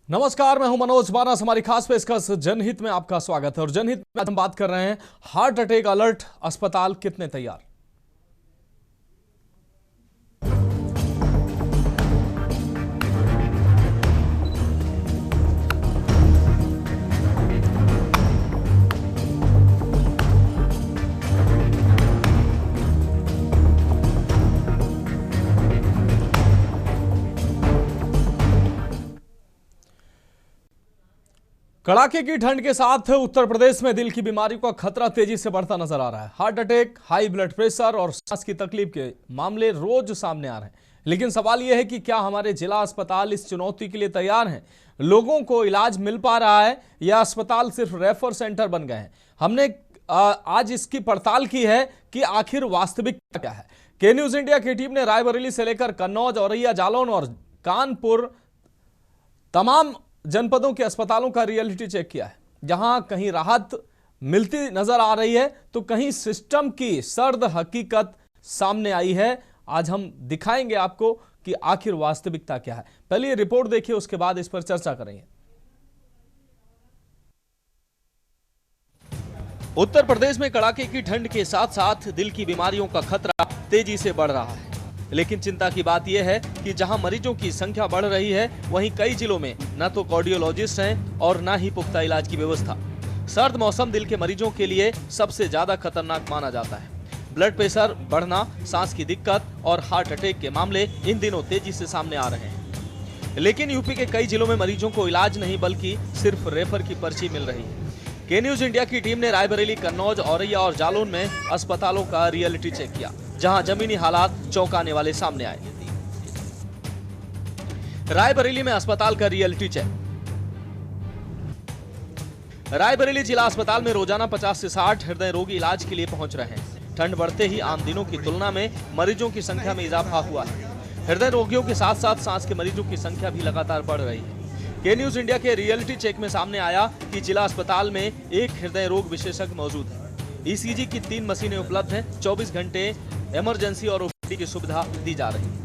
नमस्कार, मैं हूं मनोज बारस। हमारी खास पेशकश जनहित में आपका स्वागत है। और जनहित में हम बात कर रहे हैं हार्ट अटैक अलर्ट, अस्पताल कितने तैयार। कड़ाके की ठंड के साथ उत्तर प्रदेश में दिल की बीमारियों का खतरा तेजी से बढ़ता नजर आ रहा है। Heart attack, high blood pressure और सांस की तकलीफ के मामले रोज सामने आ रहे हैं। लेकिन सवाल यह है कि क्या हमारे जिला अस्पताल इस चुनौती के लिए तैयार हैं? लोगों को इलाज मिल पा रहा है या अस्पताल सिर्फ रेफर सेंटर बन गए हैं? हमने आज इसकी पड़ताल की है कि आखिर वास्तविकता क्या है। के न्यूज इंडिया की टीम ने रायबरेली से लेकर कन्नौज, औरैया, जालौन और कानपुर तमाम जनपदों के अस्पतालों का रियलिटी चेक किया है, जहां कहीं राहत मिलती नजर आ रही है तो कहीं सिस्टम की सर्द हकीकत सामने आई है। आज हम दिखाएंगे आपको कि आखिर वास्तविकता क्या है। पहले ये रिपोर्ट देखिए, उसके बाद इस पर चर्चा करेंगे। उत्तर प्रदेश में कड़ाके की ठंड के साथ साथ दिल की बीमारियों का खतरा तेजी से बढ़ रहा है। लेकिन चिंता की बात यह है कि जहां मरीजों की संख्या बढ़ रही है, वहीं कई जिलों में न तो कार्डियोलॉजिस्ट हैं और न ही पुख्ता इलाज की व्यवस्था। सर्द मौसम दिल के मरीजों के लिए सबसे ज्यादा खतरनाक माना जाता है। ब्लड प्रेशर बढ़ना, सांस की दिक्कत और हार्ट अटैक के मामले इन दिनों तेजी से सामने आ रहे हैं। लेकिन यूपी के कई जिलों में मरीजों को इलाज नहीं बल्कि सिर्फ रेफर की पर्ची मिल रही है। के न्यूज इंडिया की टीम ने रायबरेली, कन्नौज, औरैया और जालौन में अस्पतालों का रियलिटी चेक किया, जहां जमीनी हालात चौंकाने वाले सामने आए। रायबरेली में अस्पताल का रियलिटी चेक। रायबरेली जिला अस्पताल में रोजाना 50 से 60 हृदय रोगी इलाज के लिए पहुंच रहे हैं। ठंड बढ़ते ही आम दिनों की तुलना में मरीजों की संख्या में इजाफा हुआ है। हृदय रोगियों के साथ साथ सांस के मरीजों की संख्या भी लगातार बढ़ रही है। के न्यूज इंडिया के रियलिटी चेक में सामने आया कि जिला अस्पताल में एक हृदय रोग विशेषज्ञ मौजूद है। ईसीजी की 3 मशीनें उपलब्ध हैं। 24 घंटे इमरजेंसी और ओपीडी की सुविधा दी जा रही है।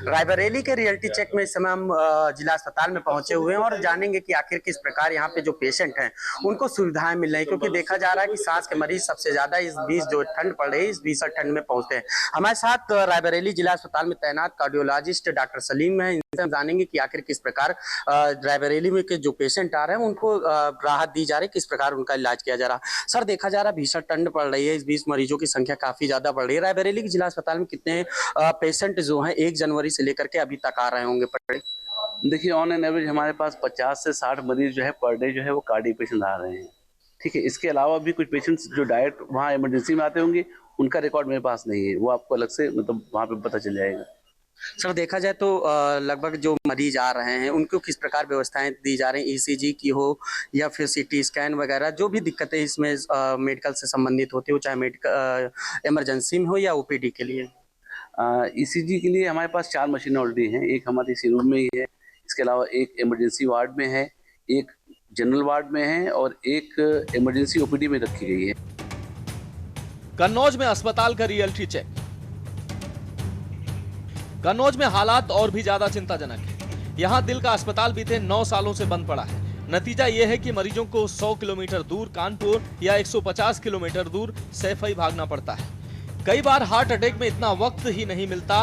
रायबरेली के रियलिटी चेक में इस समय हम जिला अस्पताल में पहुंचे हुए हैं और जानेंगे कि आखिर किस प्रकार यहाँ पे जो पेशेंट हैं उनको सुविधाएं मिल रही है, क्योंकि देखा जा रहा है कि सांस के मरीज सबसे ज्यादा इस बीच जो ठंड पड़ रही है, इस भीषण ठंड में पहुंचते हैं। हमारे साथ रायबरेली जिला अस्पताल में तैनात कार्डियोलॉजिस्ट डॉक्टर सलीम है। इनसे हम जानेंगे कि आखिर किस प्रकार रायबरेली में के जो पेशेंट आ रहे हैं उनको राहत दी जा रही है, किस प्रकार उनका इलाज किया जा रहा है। सर, देखा जा रहा है भीषण ठंड पड़ रही है, इस बीच मरीजों की संख्या काफी ज्यादा बढ़ रही है। रायबरेली के जिला अस्पताल में कितने पेशेंट जो है 1 जनवरी से लेकर के अभी तक आ रहे होंगे पड़े? देखिए, ऑन एन एवरेज हमारे पास 50 से 60 मरीज जो है पर डे जो है वो कार्डियक पेशेंट आ रहे हैं। ठीक है, इसके अलावा भी कुछ पेशेंट्स जो डायरेक्ट वहाँ इमरजेंसी में आते होंगे, उनका रिकॉर्ड मेरे पास नहीं है, वो आपको अलग से मतलब वहाँ पे पता चल जाएगा। सर, देखा जाए तो लगभग जो मरीज आ रहे हैं उनको किस प्रकार व्यवस्थाएं दी जा रही हैं, ईसीजी की हो या फिर सीटी स्कैन वगैरह, जो भी दिक्कतें इसमें मेडिकल से संबंधित होती हो, चाहे मेडिकल इमरजेंसी में हो या ओपीडी के लिए? ईसीजी के लिए हमारे पास 4 मशीनें ऑलरेडी हैं। एक हमारे इसी रूम में ही है, इसके अलावा एक इमरजेंसी वार्ड में है, एक जनरल वार्ड में है और एक इमरजेंसी ओपीडी में रखी गई है। कन्नौज में अस्पताल का रियलिटी चेक। कन्नौज में हालात और भी ज्यादा चिंताजनक है। यहां दिल का अस्पताल बीते 9 सालों से बंद पड़ा है। नतीजा यह है कि मरीजों को 100 किलोमीटर दूर कानपुर या 150 किलोमीटर दूर सैफई भागना पड़ता है। कई बार हार्ट अटैक में इतना वक्त ही नहीं मिलता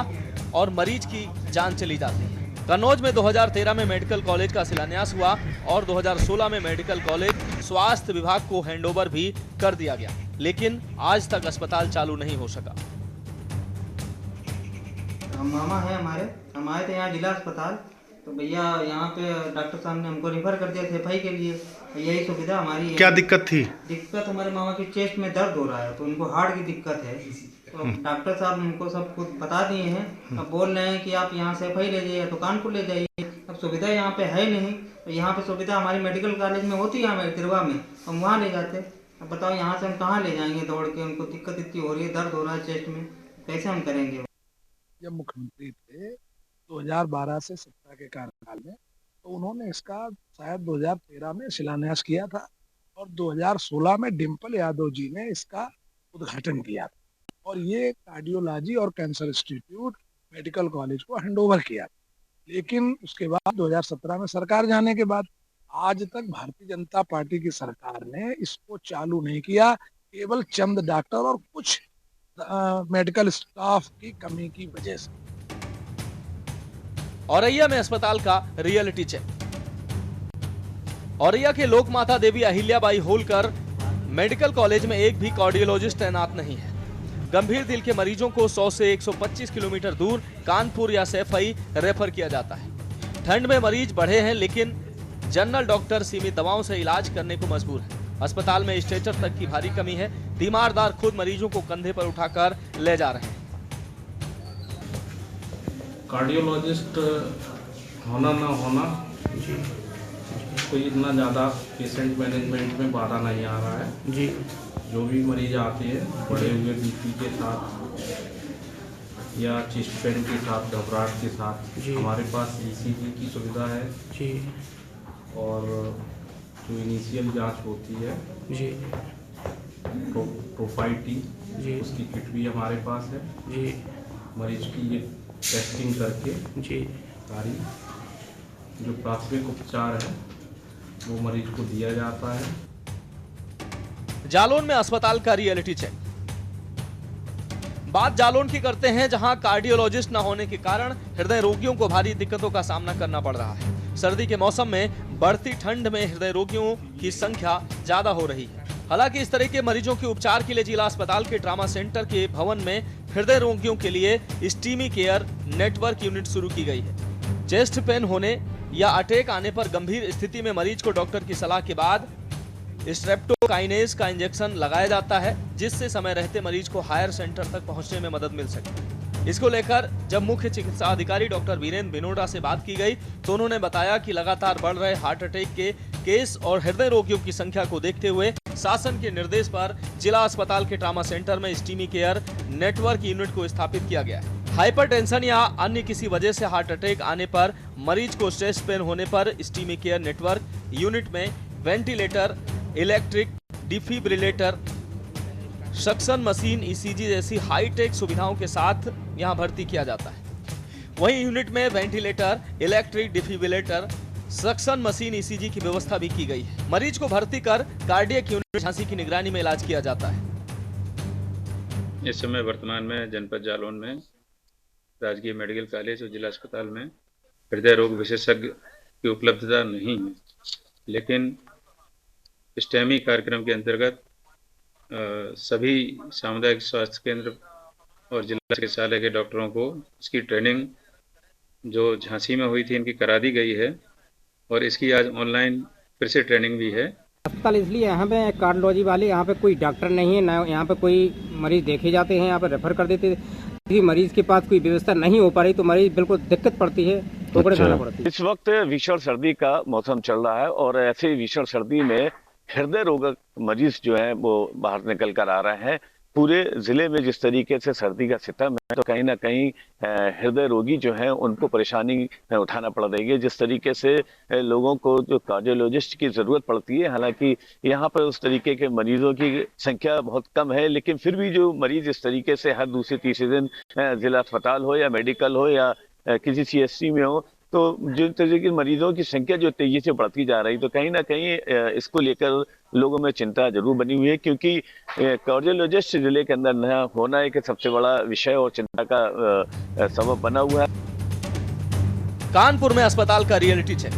और मरीज की जान चली जाती है। कन्नौज में 2013 में मेडिकल कॉलेज का शिलान्यास हुआ और 2016 में मेडिकल कॉलेज स्वास्थ्य विभाग को हैंडओवर भी कर दिया गया, लेकिन आज तक अस्पताल चालू नहीं हो सका। मामा है हमारे, हम आए थे यहाँ जिला अस्पताल, तो भैया यहाँ पे डॉक्टर साहब ने हमको रिफर कर दिया सफाई के लिए। यही सुविधा हमारी है। क्या दिक्कत थी? दिक्कत हमारे मामा की चेस्ट में दर्द हो रहा है, तो उनको हार्ट की दिक्कत है। तो डॉक्टर साहब हमको सब कुछ बता दिए हैं। अब बोल रहे हैं कि आप यहाँ सफाई ले जाइए तो कानपुर ले जाइए। अब सुविधा यहाँ पे है नहीं, तो यहाँ पे सुविधा हमारी मेडिकल कॉलेज में होती है, हमारे तिरवा में, हम वहाँ ले जाते। अब बताओ यहाँ से हम कहाँ ले जाएंगे दौड़ के? उनको दिक्कत इतनी हो रही है, दर्द हो रहा है चेस्ट में, कैसे हम करेंगे? जब मुख्यमंत्री थे 2012 से 17 के कार्यकाल में, तो उन्होंने इसका शायद 2013 में शिलान्यास किया था और 2016 में डिम्पल यादव जी ने इसका उद्घाटन किया था और ये कार्डियोलॉजी और कैंसर इंस्टीट्यूट मेडिकल कॉलेज को हैंडओवर किया। लेकिन उसके बाद 2017 में सरकार जाने के बाद आज तक भारतीय जनता पार्टी की सरकार ने इसको चालू नहीं किया, केवल चंद डॉक्टर और कुछ मेडिकल स्टाफ की कमी की वजह से। औरैया में अस्पताल का रियलिटी चेक। औरैया के लोकमाता देवी अहिल्याबाई होलकर मेडिकल कॉलेज में एक भी कार्डियोलॉजिस्ट तैनात नहीं है। गंभीर दिल के मरीजों को 100 से 125 किलोमीटर दूर कानपुर या सैफई रेफर किया जाता है। ठंड में मरीज बढ़े हैं, लेकिन जनरल डॉक्टर सीमित दवाओं से इलाज करने को मजबूर है। अस्पताल में स्ट्रेचर तक की भारी कमी है। तीमारदार खुद मरीजों को कंधे पर उठाकर ले जा रहे हैं। कार्डियोलॉजिस्ट होना ना होना कोई इतना ज़्यादा पेशेंट मैनेजमेंट में बाधा नहीं आ रहा है जी। जो भी मरीज आते हैं बढ़े हुए बीपी के साथ या चेस्ट पेन के साथ, घबराहट के साथ, हमारे पास ईसीजी की सुविधा है जी। और जो इनिशियल जांच होती है जी, प्रोफाइल टी जी, उसकी किट भी हमारे पास है जी। मरीज की ये टेस्टिंग करके जी सारी जो प्राथमिक उपचार है वो मरीज को दिया जाता है। जालौन में अस्पताल का रियलिटी चेक। बात जालौन की करते हैं, जहां कार्डियोलॉजिस्ट न होने के कारण हृदय रोगियों को भारी दिक्कतों का सामना करना पड़ रहा है। सर्दी के मौसम में बढ़ती ठंड में हृदय रोगियों की संख्या ज्यादा हो रही है। हालांकि इस तरह के मरीजों के उपचार के लिए जिला अस्पताल के ट्रामा सेंटर के भवन में हृदय रोगियों के लिए स्टीमी केयर नेटवर्क यूनिट शुरू की गई है। चेस्ट पेन होने या अटैक आने पर गंभीर स्थिति में मरीज को डॉक्टर की सलाह के बाद स्ट्रेप्टोकाइनेज का इंजेक्शन लगाया जाता है, जिससे समय रहते मरीज को हायर सेंटर तक पहुंचने में मदद मिल सके। इसको लेकर जब मुख्य चिकित्सा अधिकारी डॉक्टर वीरेंद्र बिनोडा से बात की गई तो उन्होंने बताया कि लगातार बढ़ रहे हार्ट अटैक के केस और हृदय रोगियों की संख्या को देखते हुए शासन के निर्देश पर जिला अस्पताल के ट्रामा सेंटर में स्टीमी केयर नेटवर्क यूनिट को स्थापित किया गया है। हाइपरटेंशन या अन्य किसी वजह से हार्ट अटैक आने पर मरीज को चेस्ट पेन होने पर स्टीमी केयर नेटवर्क यूनिट में ventilator, electric defibrillator, suction machine, ECG जैसी हाईटेक सुविधाओं के साथ यहां भर्ती किया जाता है। वहीं यूनिट में ventilator, electric defibrillator, suction machine, ECG की व्यवस्था भी की गई है। मरीज को भर्ती कर कार्डियक यूनिट झांसी की निगरानी में इलाज किया जाता है। इस समय वर्तमान में जनपद जालौन में राजकीय मेडिकल कॉलेज और जिला अस्पताल में हृदय रोग विशेषज्ञ की उपलब्धता नहीं है, लेकिन स्टेमी कार्यक्रम के अंतर्गत सभी सामुदायिक स्वास्थ्य केंद्र और जिला चिकित्सालय के डॉक्टरों को इसकी ट्रेनिंग जो झांसी में हुई थी इनकी करा दी गई है और इसकी आज ऑनलाइन फिर से ट्रेनिंग भी है। अस्पताल इसलिए यहाँ पे कार्डियोलॉजी वाले यहाँ पे कोई डॉक्टर नहीं है, ना यहाँ पे कोई मरीज देखे जाते हैं, यहाँ पे रेफर कर देते। यदि मरीज के पास कोई व्यवस्था नहीं हो पा रही तो मरीज बिल्कुल दिक्कत पड़ती है, टोकरे खाना पड़ती है। इस वक्त भीषण सर्दी का मौसम चल रहा है और ऐसे भीषण सर्दी में हृदय रोग मरीज जो है वो बाहर निकल कर आ रहे हैं। पूरे जिले में जिस तरीके से सर्दी का सितम है तो कहीं ना कहीं हृदय रोगी जो हैं उनको परेशानी उठाना पड़ रही है। जिस तरीके से लोगों को जो कार्डियोलॉजिस्ट की जरूरत पड़ती है, हालांकि यहाँ पर उस तरीके के मरीजों की संख्या बहुत कम है, लेकिन फिर भी जो मरीज इस तरीके से हर दूसरे तीसरे दिन जिला अस्पताल हो या मेडिकल हो या किसी CHC में हो, तो जिन तरीके के मरीजों की संख्या जो तेजी से बढ़ती जा रही, तो कहीं ना कहीं इसको लेकर लोगों में चिंता जरूर बनी हुई है, क्योंकि कार्डियोलॉजिस्ट जिले के अंदर न होना एक सबसे बड़ा विषय और चिंता का सबब बना हुआ है। कानपुर में अस्पताल का रियलिटी चेक।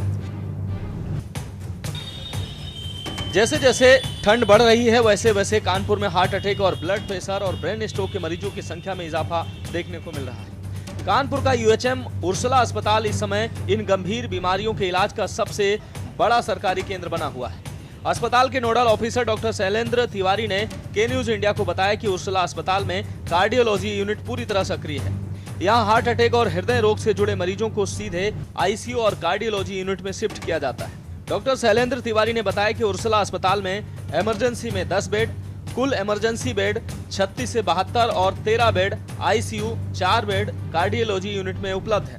जैसे जैसे ठंड बढ़ रही है वैसे वैसे कानपुर में हार्ट अटैक और ब्लड प्रेशर और ब्रेन स्ट्रोक के मरीजों की संख्या में इजाफा देखने को मिल रहा है। कानपुर का UHM उर्सुला अस्पताल इस समय इन गंभीर बीमारियों के इलाज का सबसे बड़ा सरकारी केंद्र बना हुआ है। अस्पताल के nodal officer doctor Shailendra Tiwari ने के न्यूज इंडिया को बताया कि उर्सुला अस्पताल में कार्डियोलॉजी यूनिट पूरी तरह सक्रिय है। यहाँ हार्ट अटैक और हृदय रोग से जुड़े मरीजों को सीधे ICU और कार्डियोलॉजी यूनिट में शिफ्ट किया जाता है। डॉक्टर शैलेंद्र तिवारी ने बताया कि उर्सुला अस्पताल में इमरजेंसी में 10 बेड, कुल इमरजेंसी बेड 36 से 72 और 13 bed, ICU 4 bed cardiology unit में उपलब्ध है।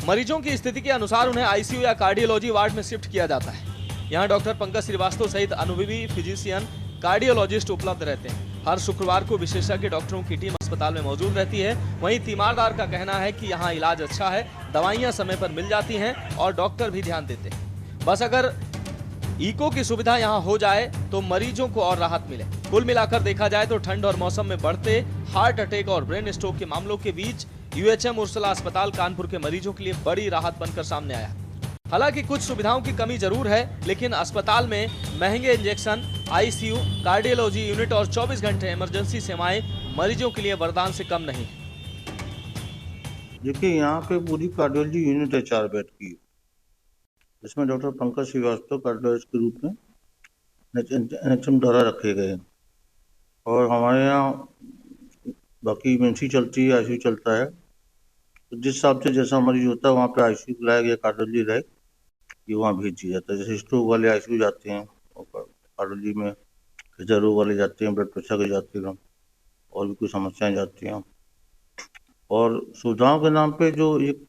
मरीजों की स्थिति के अनुसार उन्हें ICU या कार्डियोलॉजी वार्ड में शिफ्ट किया जाता है। यहाँ डॉक्टर पंकज श्रीवास्तव सहित अनुभवी फिजिशियन कार्डियोलॉजिस्ट उपलब्ध रहते हैं। हर शुक्रवार को विशेषज्ञ डॉक्टरों की टीम अस्पताल में मौजूद रहती है। वहीं तीमारदार का कहना है कि यहाँ इलाज अच्छा है, दवाइयाँ समय पर मिल जाती हैं और डॉक्टर भी ध्यान देते हैं। बस अगर इको की सुविधा यहाँ हो जाए तो मरीजों को और राहत मिले। कुल मिलाकर देखा जाए तो ठंड और मौसम में बढ़ते हार्ट अटैक और ब्रेन स्ट्रोक के मामलों के बीच यूएचएम उर्सुला अस्पताल कानपुर के मरीजों के लिए बड़ी राहत बनकर सामने आया। हालांकि कुछ सुविधाओं की कमी जरूर है, लेकिन अस्पताल में महंगे इंजेक्शन, आईसीयू, कार्डियोलॉजी यूनिट और 24 घंटे इमरजेंसी सेवाएं मरीजों के लिए वरदान से कम नहीं है। देखिए, यहाँ पे पूरी कार्डियोलॉजी यूनिट है 4 बेड की, जिसमें डॉक्टर पंकज श्रीवास्तव कार्डियोलॉजिस्ट के रूप में एनएचएम द्वारा रखे गए हैं। और हमारे यहाँ बाकी इमरजेंसी चलती है, आईसीयू चलता है। तो जिस हिसाब से जैसा मरीज होता है वहाँ पे आईसीयू लायक या कार्डियोलॉजी लायक ये वहाँ भेज दिया जाता है। जैसे स्ट्रोक वाले आईसीयू जाते हैं और कार्डियोलॉजी में हृदय रोग वाले जाते हैं, ब्लड प्रेशर के जाते हैं और भी कुछ समस्याएं जाती हैं। और सुविधाओं के नाम पे जो एक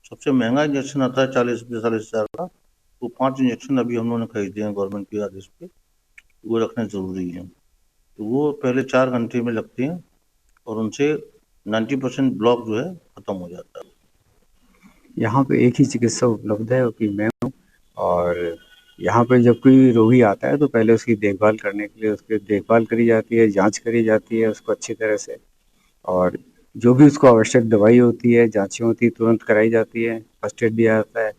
सबसे महंगा इंजेक्शन आता है 40-45 हज़ार का, वो 5 इंजेक्शन अभी हम लोगों ने खरीदे हैं गवर्नमेंट के आदेश पे, वो रखने ज़रूरी है। तो वो पहले 4 घंटे में लगते हैं और उनसे 90% ब्लॉक जो है ख़त्म हो जाता है। यहाँ पे एक ही चिकित्सक उपलब्ध है कि मैं हूँ। और यहाँ पे जब कोई रोगी आता है तो पहले उसकी देखभाल करने के लिए उसकी देखभाल करी जाती है, जांच करी जाती है उसको अच्छी तरह से, और जो भी उसको आवश्यक दवाई होती है, जांचें होती है, तुरंत कराई जाती है, फर्स्ट एड दिया जाता है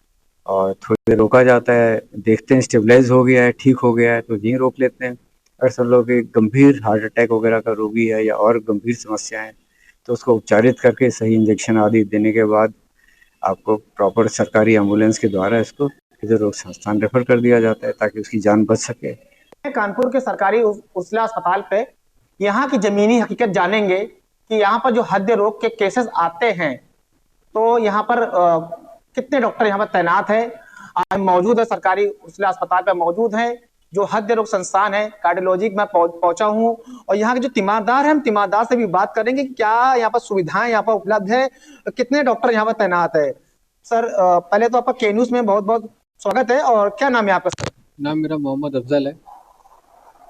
और थोड़ी देर रोका जाता है। देखते हैं स्टेबलाइज हो गया है, ठीक हो गया है तो यहीं रोक लेते हैं। अगर सब लोग एक गंभीर हार्ट अटैक वगैरह का रोगी है या और गंभीर समस्या है तो उसको उपचारित करके सही इंजेक्शन आदि देने के बाद आपको प्रॉपर सरकारी एम्बुलेंस के द्वारा इसको हृदय रोग संस्थान रेफर कर दिया जाता है ताकि उसकी जान बच सके। कानपुर के सरकारी उर्सुला अस्पताल पे यहाँ की जमीनी हकीकत जानेंगे कि यहाँ पर जो हृदय रोग के केसेस आते हैं तो यहाँ पर कितने डॉक्टर यहाँ पर तैनात है। आज मौजूद है सरकारी उर्सुला अस्पताल पे मौजूद है जो हृदय रोग संस्थान है, कार्डियोलॉजी में पहुंचा हूँ और यहाँ के जो तीमारदार है, हम तीमारदार से भी बात करेंगे कि क्या यहाँ पर सुविधाएं यहाँ पर उपलब्ध है, कितने डॉक्टर यहाँ पर तैनात है। सर पहले तो आपका के न्यूज़ में बहुत बहुत स्वागत है। और क्या नाम है आपका? सर नाम मेरा मोहम्मद अफजल है।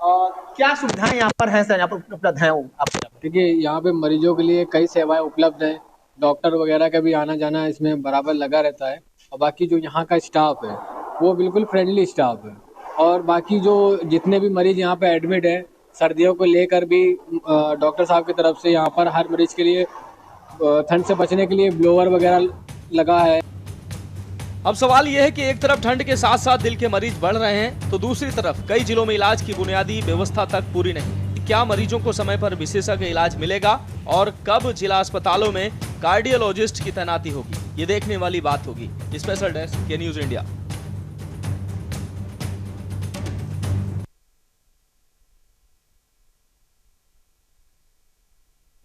और क्या सुविधाएं यहाँ पर हैं सर, यहाँ पर उपलब्ध है आपको? देखिए, यहाँ पे मरीजों के लिए कई सेवाएं उपलब्ध है, डॉक्टर वगैरह का भी आना जाना इसमें बराबर लगा रहता है। और बाकी जो यहाँ का स्टाफ है वो बिल्कुल फ्रेंडली स्टाफ है। और बाकी जो जितने भी मरीज यहाँ पे एडमिट है, सर्दियों को लेकर भी डॉक्टर साहब की तरफ से यहाँ पर हर मरीज के लिए ठंड से बचने के लिए ब्लोअर वगैरह लगा है। अब सवाल यह है कि एक तरफ ठंड के साथ साथ दिल के मरीज बढ़ रहे हैं तो दूसरी तरफ कई जिलों में इलाज की बुनियादी व्यवस्था तक पूरी नहीं। क्या मरीजों को समय पर विशेषज्ञ इलाज मिलेगा और कब जिला अस्पतालों में कार्डियोलॉजिस्ट की तैनाती होगी, ये देखने वाली बात होगी। स्पेशल डेस्क के न्यूज़ इंडिया।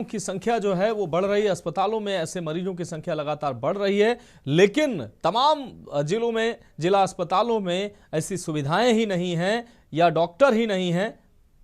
की संख्या जो है वो बढ़ रही है, अस्पतालों में ऐसे मरीजों की संख्या लगातार बढ़ रही है, लेकिन तमाम जिलों में जिला अस्पतालों में ऐसी सुविधाएं ही नहीं हैं या डॉक्टर ही नहीं हैं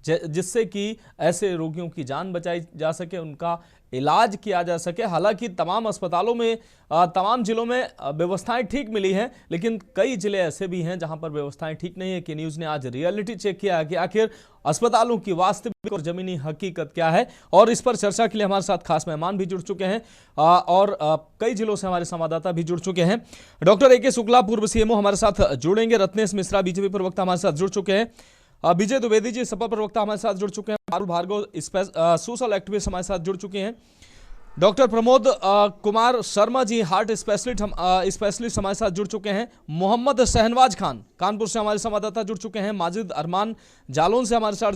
जिससे कि ऐसे रोगियों की जान बचाई जा सके, उनका इलाज किया जा सके। हालांकि तमाम अस्पतालों में तमाम जिलों में व्यवस्थाएं ठीक मिली हैं, लेकिन कई जिले ऐसे भी हैं जहां पर व्यवस्थाएं ठीक नहीं है। कि न्यूज़ ने आज रियलिटी चेक किया कि आखिर अस्पतालों की वास्तविक और जमीनी हकीकत क्या है, और इस पर चर्चा के लिए हमारे साथ खास मेहमान भी जुड़ चुके हैं और कई जिलों से हमारे संवाददाता भी जुड़ चुके हैं। Doctor A K. शुक्ला पूर्व सीएमओ हमारे साथ जुड़ेंगे, रत्नेश मिश्रा बीजेपी प्रवक्ता हमारे साथ जुड़ चुके हैं, विजय द्विवेदी जी सपा प्रवक्ता हमारे साथ जुड़ चुके हैं, पारुल भार्गव सोशल एक्टिविस्ट हमारे साथ जुड़ चुके हैं, doctor Pramod Kumar Sharma ji heart specialist हमारे साथ जुड़ चुके हैं, मोहम्मद शहनवाज खान कानपुर से हमारे संवाददाता जुड़ चुके हैं, माजिद अरमान जालौन से हमारे साथ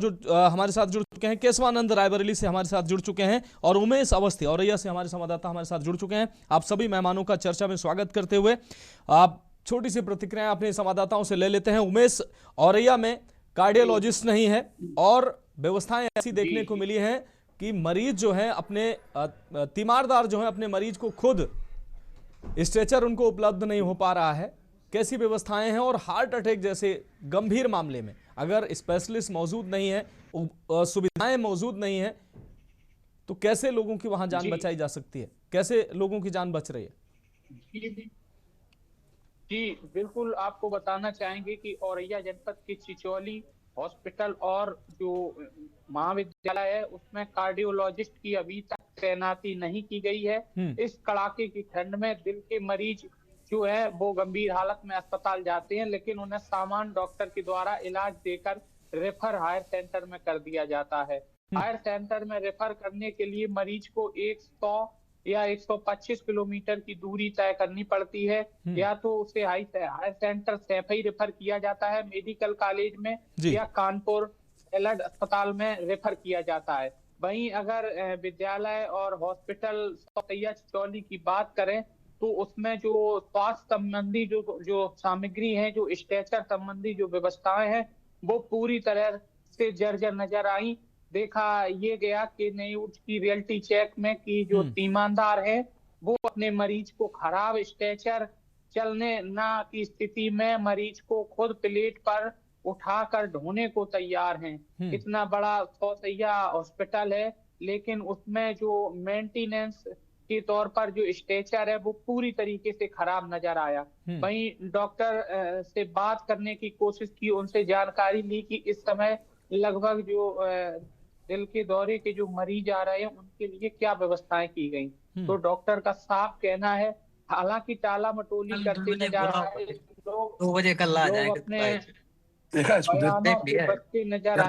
जुड़ चुके हैं, केशवानंद रायबरेली से हमारे साथ जुड़ चुके हैं और उमेश अवस्थी औरैया से हमारे संवाददाता हमारे साथ जुड़ चुके हैं। आप सभी मेहमानों का चर्चा में स्वागत करते हुए आप छोटी सी प्रतिक्रियाएं अपने संवाददाताओं से ले लेते हैं। उमेश, औरैया में कार्डियोलॉजिस्ट नहीं है और व्यवस्थाएं ऐसी देखने को मिली हैं कि मरीज जो है अपने तीमारदार जो है अपने मरीज को खुद स्ट्रेचर उनको उपलब्ध नहीं हो पा रहा है। कैसी व्यवस्थाएं हैं, और हार्ट अटैक जैसे गंभीर मामले में अगर स्पेशलिस्ट मौजूद नहीं है, सुविधाएं मौजूद नहीं है, तो कैसे लोगों की वहां जान बचाई जा सकती है, कैसे लोगों की जान बच रही है? जी बिल्कुल, आपको बताना चाहेंगे कि औरैया जनपद के चिचौली हॉस्पिटल और जो महाविद्यालय है उसमें कार्डियोलॉजिस्ट की अभी तक तैनाती नहीं की गई है। इस कड़ाके की ठंड में दिल के मरीज जो है वो गंभीर हालत में अस्पताल जाते हैं, लेकिन उन्हें सामान्य डॉक्टर के द्वारा इलाज देकर रेफर हायर सेंटर में कर दिया जाता है। हायर सेंटर में रेफर करने के लिए मरीज को 100 या 125 किलोमीटर की दूरी तय करनी पड़ती है, या तो उसे हायर सेंटर सैफई रेफर किया जाता है मेडिकल कॉलेज में, या कानपुर एलर्ट अस्पताल में रेफर किया जाता है। वहीं अगर विद्यालय और हॉस्पिटल सैया चिचौली की बात करें तो उसमें जो स्वास्थ्य संबंधी जो सामग्री है, जो स्ट्रेचर संबंधी जो व्यवस्थाएं हैं, वो पूरी तरह से जर्जर नजर आई। देखा ये गया कि न्यूज की रियलिटी चेक में कि जो ईमानदार है वो अपने मरीज को खराब स्ट्रेचर चलने ना की स्थिति में मरीज को खुद प्लेट पर उठाकर ढोने को तैयार हैं। इतना बड़ा 100 सैया हॉस्पिटल है, लेकिन उसमें जो मेंटेनेंस के तौर पर जो स्ट्रेचर है वो पूरी तरीके से खराब नजर आया। वहीं डॉक्टर से बात करने की कोशिश की, उनसे जानकारी ली कि इस समय लगभग जो दिल के दौरे के जो मरीज आ रहे हैं उनके लिए क्या व्यवस्थाएं की गई। तो डॉक्टर का साफ कहना है, हालांकि टाला मटोली करते नजर आ रहे हैं लोग, 2 बजे कल आ जाएगा। अपने बयानों से बचते नजर आ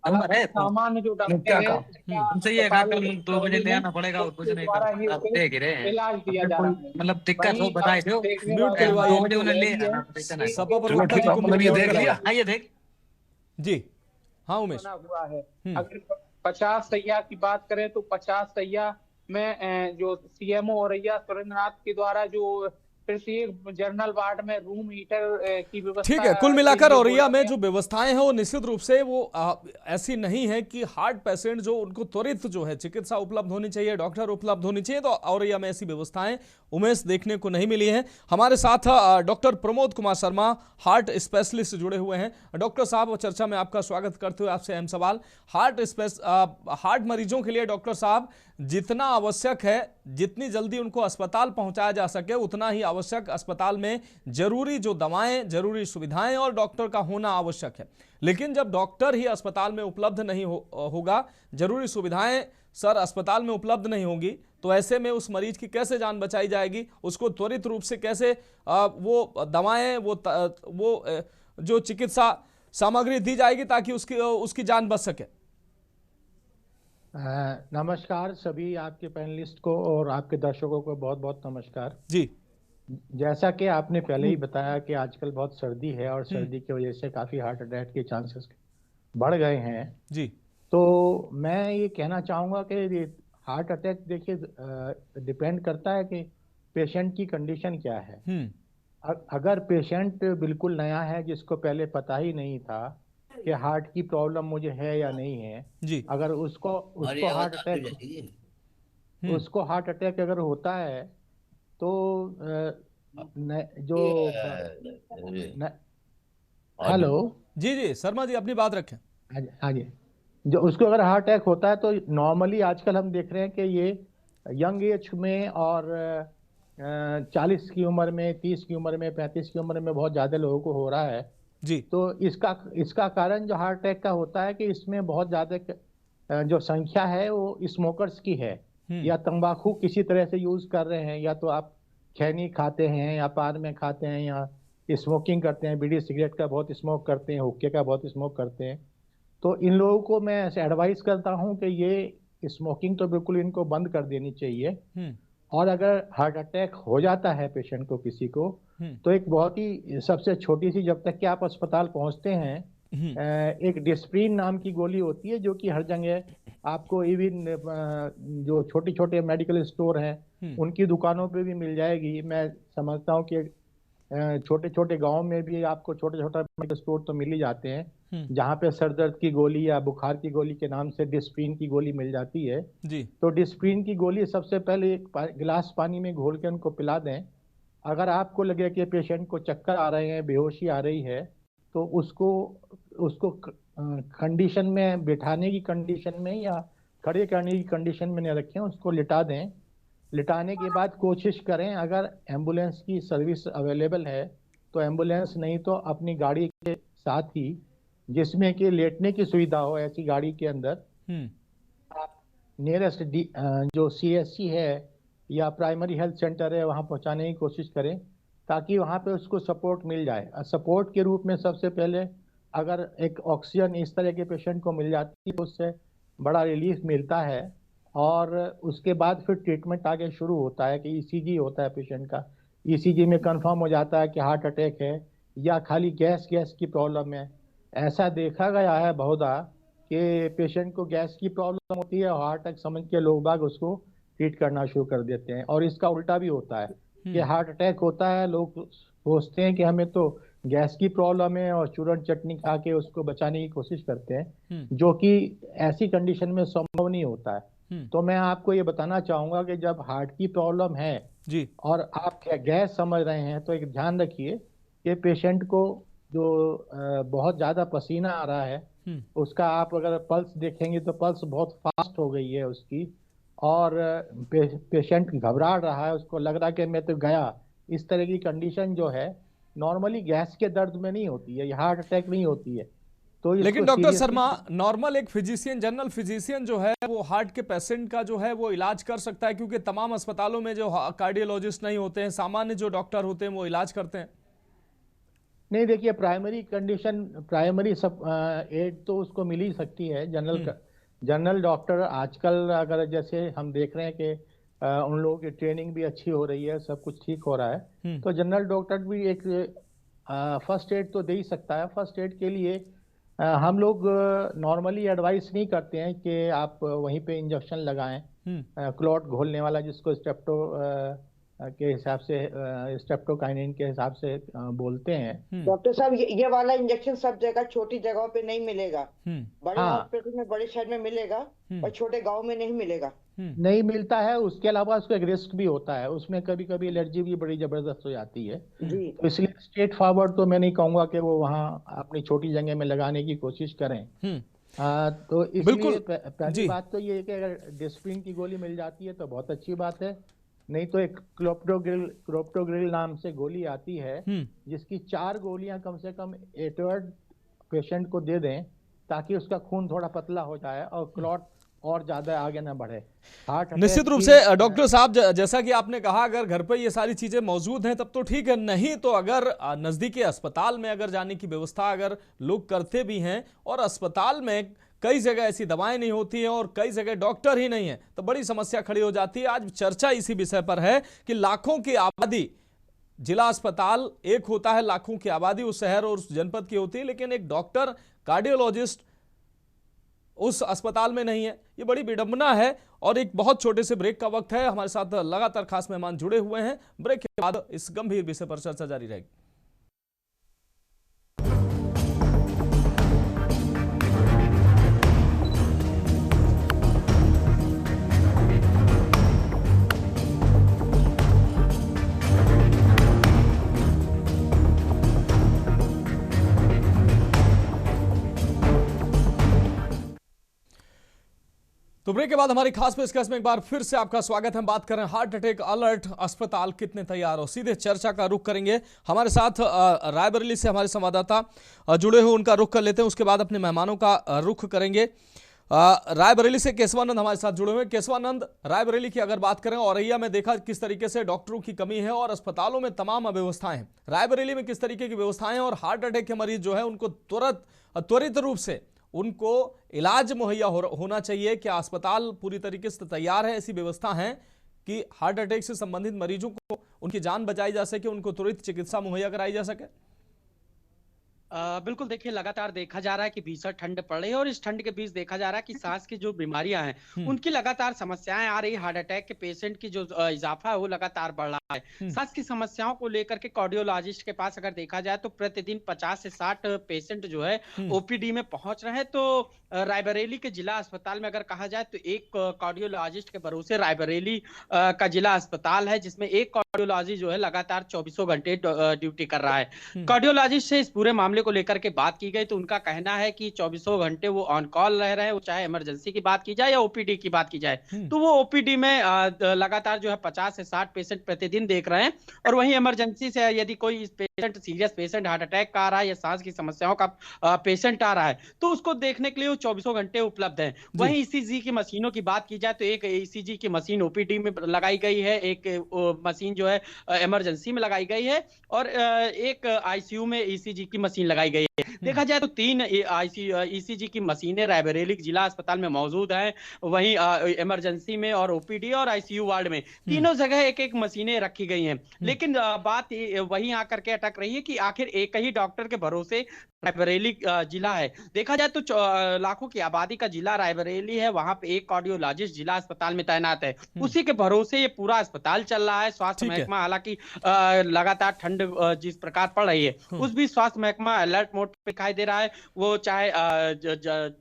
रहे हैं। सामान्य जो डॉक्टर है उनसे ये कहा कल 2 बजे ले आना पड़ेगा और कुछ नहीं कर देख रहे हैं, इलाज दिया जा रहा है। मतलब दिक्कत हो बताए दो, म्यूट करवाइए। 2 बजे उन्हें ले आना। सपा प्रवक्ता जी को म्यूट देख लिया, आइए देख जी। हाँ उमेश, हुआ है। अगर 50 सैया की बात करें तो 50 सैया में जो सीएमओ औरैया सुरेंद्रनाथ के द्वारा जो प्रत्येक जनरल वार्ड में रूम हीटर की व्यवस्था, ठीक है। कुल मिलाकर औरैया में जो व्यवस्थाएं हैं वो निश्चित रूप से वो ऐसी नहीं है कि हार्ट पेशेंट जो उनको त्वरित जो है चिकित्सा उपलब्ध होनी चाहिए, डॉक्टर उपलब्ध होनी चाहिए, तो औरैया में ऐसी व्यवस्थाएं उमेश देखने को नहीं मिली हैं। हमारे साथ doctor Pramod Kumar Sharma heart specialist जुड़े हुए हैं। डॉक्टर साहब, चर्चा में आपका स्वागत करते हुए आपसे अहम सवाल, हार्ट मरीजों के लिए डॉक्टर साहब जितना आवश्यक है, जितनी जल्दी उनको अस्पताल पहुंचाया जा सके उतना ही आवश्यक अस्पताल में जरूरी जो दवाएं, जरूरी सुविधाएं और डॉक्टर का होना आवश्यक है। लेकिन जब डॉक्टर ही अस्पताल में उपलब्ध नहीं होगा, जरूरी सुविधाएं सर अस्पताल में उपलब्ध नहीं होगी, तो ऐसे में उस मरीज की कैसे जान बचाई जाएगी, उसको त्वरित रूप से कैसे वो दवाएं, वो जो चिकित्सा सामग्री दी जाएगी ताकि उसकी जान बच सके। नमस्कार सभी आपके पैनलिस्ट को और आपके दर्शकों को बहुत बहुत नमस्कार जी। जैसा कि आपने पहले ही बताया कि आजकल बहुत सर्दी है और सर्दी की वजह से काफ़ी हार्ट अटैक के चांसेस बढ़ गए हैं जी। तो मैं ये कहना चाहूँगा कि हार्ट अटैक देखिए डिपेंड करता है कि पेशेंट की कंडीशन क्या है। अगर पेशेंट बिल्कुल नया है, जिसको पहले पता ही नहीं था कि हार्ट की प्रॉब्लम मुझे है या नहीं है जी, अगर उसको हार्ट अटैक अगर होता है तो हेलो जी जी शर्मा जी अपनी बात रखें। हाँ जी, जो उसको अगर हार्ट अटैक होता है तो नॉर्मली आजकल हम देख रहे हैं कि ये यंग एज में और 40 की उम्र में, 30 की उम्र में, 35 की उम्र में बहुत ज़्यादा लोगों को हो रहा है जी। तो इसका कारण जो हार्ट अटैक का होता है कि इसमें बहुत ज़्यादा जो संख्या है वो स्मोकर्स की है, या तंबाकू किसी तरह से यूज़ कर रहे हैं, या तो आप खैनी खाते हैं या पान में खाते हैं या स्मोकिंग करते हैं, बीड़ी सिगरेट का बहुत स्मोक करते हैं, हुक्के का बहुत स्मोक करते हैं। तो इन लोगों को मैं ऐसे एडवाइस करता हूं कि ये स्मोकिंग तो बिल्कुल इनको बंद कर देनी चाहिए। और अगर हार्ट अटैक हो जाता है पेशेंट को किसी को तो एक बहुत ही सबसे छोटी सी, जब तक कि आप अस्पताल पहुंचते हैं, एक डिस्प्रिन नाम की गोली होती है जो कि हर जगह आपको इवन जो छोटे छोटे मेडिकल स्टोर हैं उनकी दुकानों पे भी मिल जाएगी। मैं समझता हूँ कि छोटे छोटे गांव में भी आपको छोटे छोटे मेडिकल स्टोर तो मिल ही जाते हैं जहाँ पे सर दर्द की गोली या बुखार की गोली के नाम से डिस्प्रिन की गोली मिल जाती है जी। तो डिस्प्रिन की गोली सबसे पहले एक गिलास पानी में घोल के उनको पिला दें। अगर आपको लगे कि पेशेंट को चक्कर आ रहे हैं, बेहोशी आ रही है, तो उसको कंडीशन में, बिठाने की कंडीशन में या खड़े करने की कंडीशन में न रखें, उसको लिटा दें। लिटाने के बाद कोशिश करें, अगर एम्बुलेंस की सर्विस अवेलेबल है तो एम्बुलेंस, नहीं तो अपनी गाड़ी के साथ ही जिसमें कि लेटने की सुविधा हो ऐसी गाड़ी के अंदर। नियरेस्ट जो CSC है या प्राइमरी हेल्थ सेंटर है वहाँ पहुँचाने की कोशिश करें ताकि वहाँ पे उसको सपोर्ट मिल जाए। सपोर्ट के रूप में सबसे पहले अगर एक ऑक्सीजन इस तरह के पेशेंट को मिल जाती है तो उससे बड़ा रिलीफ मिलता है और उसके बाद फिर ट्रीटमेंट आगे शुरू होता है कि ECG होता है पेशेंट का। ECG में कंफर्म हो जाता है कि हार्ट अटैक है या खाली गैस की प्रॉब्लम है। ऐसा देखा गया है बहुधा कि पेशेंट को गैस की प्रॉब्लम होती है और हार्ट अटैक समझ के लोग बाग उसको ट्रीट करना शुरू कर देते हैं। और इसका उल्टा भी होता है कि हार्ट अटैक होता है, लोग सोचते हैं कि हमें तो गैस की प्रॉब्लम है और चूरन चटनी खा के उसको बचाने की कोशिश करते हैं, जो कि ऐसी कंडीशन में संभव नहीं होता है। तो मैं आपको ये बताना चाहूंगा कि जब हार्ट की प्रॉब्लम है जी और आप गैस समझ रहे हैं तो एक ध्यान रखिए कि पेशेंट को जो बहुत ज़्यादा पसीना आ रहा है उसका आप अगर पल्स देखेंगे तो पल्स बहुत फास्ट हो गई है उसकी और पेशेंट घबरा रहा है, उसको लग रहा है कि मैं तो गया। इस तरह की कंडीशन जो है नॉर्मली गैस के दर्द में नहीं होती है, हार्ट अटैक नहीं होती है। तो लेकिन डॉक्टर शर्मा, नॉर्मल एक फिजिशियन, जनरल फिजिशियन जो है वो हार्ट के पेशेंट का जो है वो इलाज कर सकता है, क्योंकि तमाम अस्पतालों में जो कार्डियोलॉजिस्ट नहीं होते हैं, सामान्य जो डॉक्टर होते हैं वो इलाज करते हैं। नहीं, देखिए प्राइमरी कंडीशन, प्राइमरी सब एड तो उसको मिल ही सकती है। जनरल डॉक्टर आजकल अगर जैसे हम देख रहे हैं कि उन लोगों की ट्रेनिंग भी अच्छी हो रही है, सब कुछ ठीक हो रहा है, तो जनरल डॉक्टर भी एक फर्स्ट एड तो दे ही सकता है। फर्स्ट एड के लिए हम लोग नॉर्मली एडवाइस नहीं करते हैं कि आप वहीं पे इंजेक्शन लगाएं, क्लॉट घोलने वाला जिसको स्टेप्टो के हिसाब से स्टेप्टोकाइनिन के हिसाब से बोलते हैं। डॉक्टर साहब ये वाला इंजेक्शन सब जगह छोटी जगहों पे नहीं मिलेगा, बड़े हॉस्पिटल में बड़े शहर में मिलेगा और छोटे गांव में नहीं मिलेगा। नहीं मिलता है। उसके अलावा उसको एक रिस्क भी होता है, उसमें कभी कभी एलर्जी भी बड़ी जबरदस्त हो जाती है। तो इसलिए स्ट्रेट फॉरवर्ड तो मैं नहीं कहूंगा कि वो वहाँ अपनी छोटी जगह में लगाने की कोशिश करें। तो इसलिए पहली बात तो ये है कि अगर डिस्प्रिन की गोली मिल जाती है तो बहुत अच्छी बात है, नहीं तो एक क्लोप्टोग्रिल नाम से गोली आती है जिसकी 4 गोलियां कम से कम एटवर्ड पेशेंट को दे दें ताकि उसका खून थोड़ा पतला हो जाए और क्लॉट और ज्यादा आगे ना बढ़े। निश्चित रूप से डॉक्टर साहब, जैसा कि आपने कहा अगर घर पर ये सारी चीजें मौजूद हैं तब तो ठीक है, नहीं तो अगर नजदीकी अस्पताल में अगर जाने की व्यवस्था अगर लोग करते भी हैं और अस्पताल में कई जगह ऐसी दवाएं नहीं होती हैं और कई जगह डॉक्टर ही नहीं है, तो बड़ी समस्या खड़ी हो जाती है। आज चर्चा इसी विषय पर है कि लाखों की आबादी, जिला अस्पताल एक होता है, लाखों की आबादी उस शहर और उस जनपद की होती है, लेकिन एक डॉक्टर कार्डियोलॉजिस्ट उस अस्पताल में नहीं है। ये बड़ी विडंबना है। और एक बहुत छोटे से ब्रेक का वक्त है, हमारे साथ लगातार खास मेहमान जुड़े हुए हैं। ब्रेक के बाद इस गंभीर विषय पर चर्चा जारी रहेगी। तो ब्रेक के बाद हमारी खास पेशकश में एक बार फिर से आपका स्वागत है। हम बात कर रहे हैं हार्ट अटैक अलर्ट, अस्पताल कितने तैयार हो। सीधे चर्चा का रुख करेंगे। हमारे साथ रायबरेली से हमारे संवाददाता जुड़े हुए, उनका रुख कर लेते हैं, उसके बाद अपने मेहमानों का रुख करेंगे। रायबरेली से केशवानंद हमारे साथ जुड़े हुए हैं। केशवानंद, रायबरेली की अगर बात करें, औरैया में देखा किस तरीके से डॉक्टरों की कमी है और अस्पतालों में तमाम अव्यवस्थाएं हैं, रायबरेली में किस तरीके की व्यवस्थाएं हैं और हार्ट अटैक के मरीज जो है उनको त्वरित रूप से उनको इलाज मुहैया होना चाहिए। क्या अस्पताल पूरी तरीके से तैयार है, ऐसी व्यवस्था है कि हार्ट अटैक से संबंधित मरीजों को उनकी जान बचाई जा सके, उनको त्वरित चिकित्सा मुहैया कराई जा सके? बिल्कुल, देखिए लगातार देखा जा रहा है कि भीषण ठंड पड़ रही है और इस ठंड के बीच देखा जा रहा है कि सांस की जो बीमारियां हैं उनकी लगातार समस्याएं आ रही है। हार्ट अटैक के पेशेंट की जो इजाफा है वो लगातार बढ़ रहा है। सांस की समस्याओं को लेकर के कार्डियोलॉजिस्ट के पास अगर देखा जाए तो प्रतिदिन 50 से 60 पेशेंट जो है ओपीडी में पहुंच रहे हैं। तो रायबरेली के जिला अस्पताल में अगर कहा जाए तो एक कार्डियोलॉजिस्ट के भरोसे रायबरेली का जिला अस्पताल है, जिसमें एक कार्डियोलॉजिस्ट जो है लगातार 24 घंटे ड्यूटी कर रहा है। कार्डियोलॉजिस्ट से इस पूरे मामले को लेकर के बात की गई तो उनका कहना है कि 24 घंटे वो ऑन कॉल रह रहे हैं, चाहे इमरजेंसी की बात की जाए या ओपीडी की बात की जाए। तो वो ओपीडी में लगातार जो है 50 से 60 पेशेंट प्रतिदिन देख रहे हैं और वहीं इमरजेंसी से यदि कोई patient serious patient heart attack का आ रहा है या सांस की समस्याओं का पेशेंट आ रहा है तो उसको देखने के लिए वो 24 घंटे उपलब्ध है। वहीं ईसीजी की मशीनों की बात की जाए तो एक ईसीजी की मशीन ओपीडी में लगाई गई है, एक मशीन जो है इमरजेंसी में लगाई गई है और एक आईसीयू में ईसीजी की मशीन लगाई गई है। देखा जाए तो 3 ईसीजी की मशीनें रायबरेली जिला अस्पताल में मौजूद हैं, वहीं इमरजेंसी में और ओपीडी और आईसीयू वार्ड में तीनों जगह एक एक मशीनें रखी गई हैं। लेकिन बात वहीं आकर के अटक रही है कि आखिर एक ही डॉक्टर के भरोसे रायबरेली जिला है। देखा जाए तो लाखों की आबादी का जिला रायबरेली है, वहां पे एक कार्डियोलॉजिस्ट जिला अस्पताल में तैनात है, उसी के भरोसे ये पूरा अस्पताल चल रहा है। स्वास्थ्य महकमा हालांकि लगातार ठंड जिस प्रकार पड़ रही है उस भी स्वास्थ्य महकमा अलर्ट मोड पे दिखाई दे रहा है, वो चाहे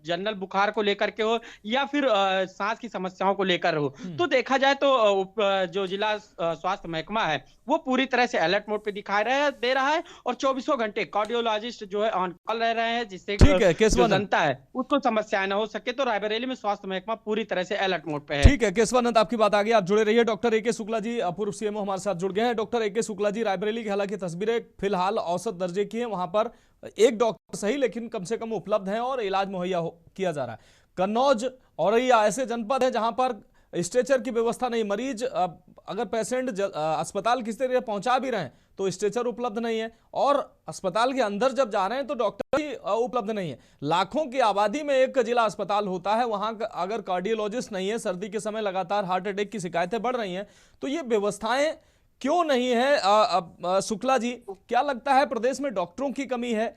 जनरल बुखार को लेकर के हो या फिर सांस की समस्याओं को लेकर हो। तो देखा जाए तो जो जिला स्वास्थ्य महकमा है वो पूरी तरह से अलर्ट मोड पे दिखाई दे रहा है और 24 घंटे कार्डियोलॉजिस्ट जो है ऑन कॉल रह रहे हैं, जिससे जो जनता है उसको समस्याएं न हो सके। तो रायबरेली में स्वास्थ्य महकमा पूरी तरह से अलर्ट मोड पे है। ठीक है केशवानंद, आपकी बात आ गई, आप जुड़े रहिए। डॉक्टर ए के शुक्ला जी पूर्व सीएमओ हमारे साथ जुड़ गए हैं। डॉक्टर ए के शुक्ला जी, रायबरेली की हालांकि तस्वीरें फिलहाल औसत दर्जे की है, वहां पर एक डॉक्टर सही लेकिन कम से कम उपलब्ध है और इलाज मुहैया किया जा रहा है। कन्नौज औरैया ऐसे जनपद है जहां पर स्ट्रेचर की व्यवस्था नहीं, मरीज अगर पेशेंट अस्पताल किसी तरह पहुंचा भी रहे हैं तो स्ट्रेचर उपलब्ध नहीं है और अस्पताल के अंदर जब जा रहे हैं तो डॉक्टर ही उपलब्ध नहीं है। लाखों की आबादी में एक जिला अस्पताल होता है, वहां अगर कार्डियोलॉजिस्ट नहीं है, सर्दी के समय लगातार हार्ट अटैक की शिकायतें बढ़ रही हैं, तो ये व्यवस्थाएं क्यों नहीं है? शुक्ला जी, क्या लगता है प्रदेश में डॉक्टरों की कमी है?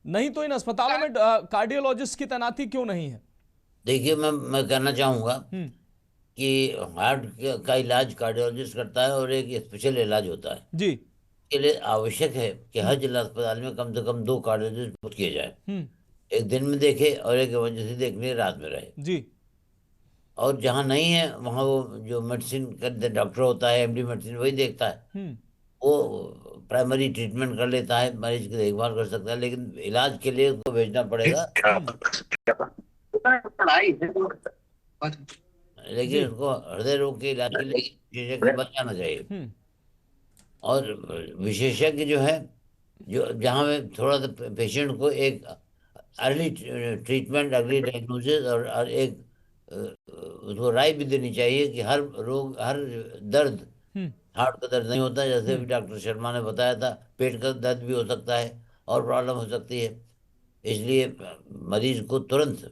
नहीं तो इन अस्पतालों में कार्डियोलॉजिस्ट की तैनाती क्यों नहीं है? देखिए, मैं कहना चाहूंगा कि हार्ट का इलाज कार्डियोलॉजिस्ट करता है और एक स्पेशल इलाज होता है जी। के लिए आवश्यक है कि हर जिला अस्पताल में कम से कम 2 कार्डियोलॉजिस्ट बुक किए जाए, एक दिन में देखे और एक इमरजेंसी देखने रात में रहे जी। और जहाँ नहीं है वहाँ वो जो मेडिसिन का डॉक्टर होता है, एमडी मेडिसिन, वही देखता है, वो प्राइमरी ट्रीटमेंट कर लेता है, मरीज की देखभाल कर सकता है, लेकिन इलाज के लिए उसको भेजना पड़ेगा। लेकिन उसको हृदय रोग के इलाज के लिए विशेषज्ञ बन जाना चाहिए। और विशेषज्ञ जो है, जो जहाँ में थोड़ा सा पेशेंट को एक अर्ली ट्रीटमेंट, अर्ली डायग्नोसिस और एक उसको राय भी देनी चाहिए कि हर रोग, हर दर्द हार्ट का दर्द नहीं होता। जैसे भी डॉक्टर शर्मा ने बताया था, पेट का दर्द भी हो सकता है और प्रॉब्लम हो सकती है। इसलिए मरीज को तुरंत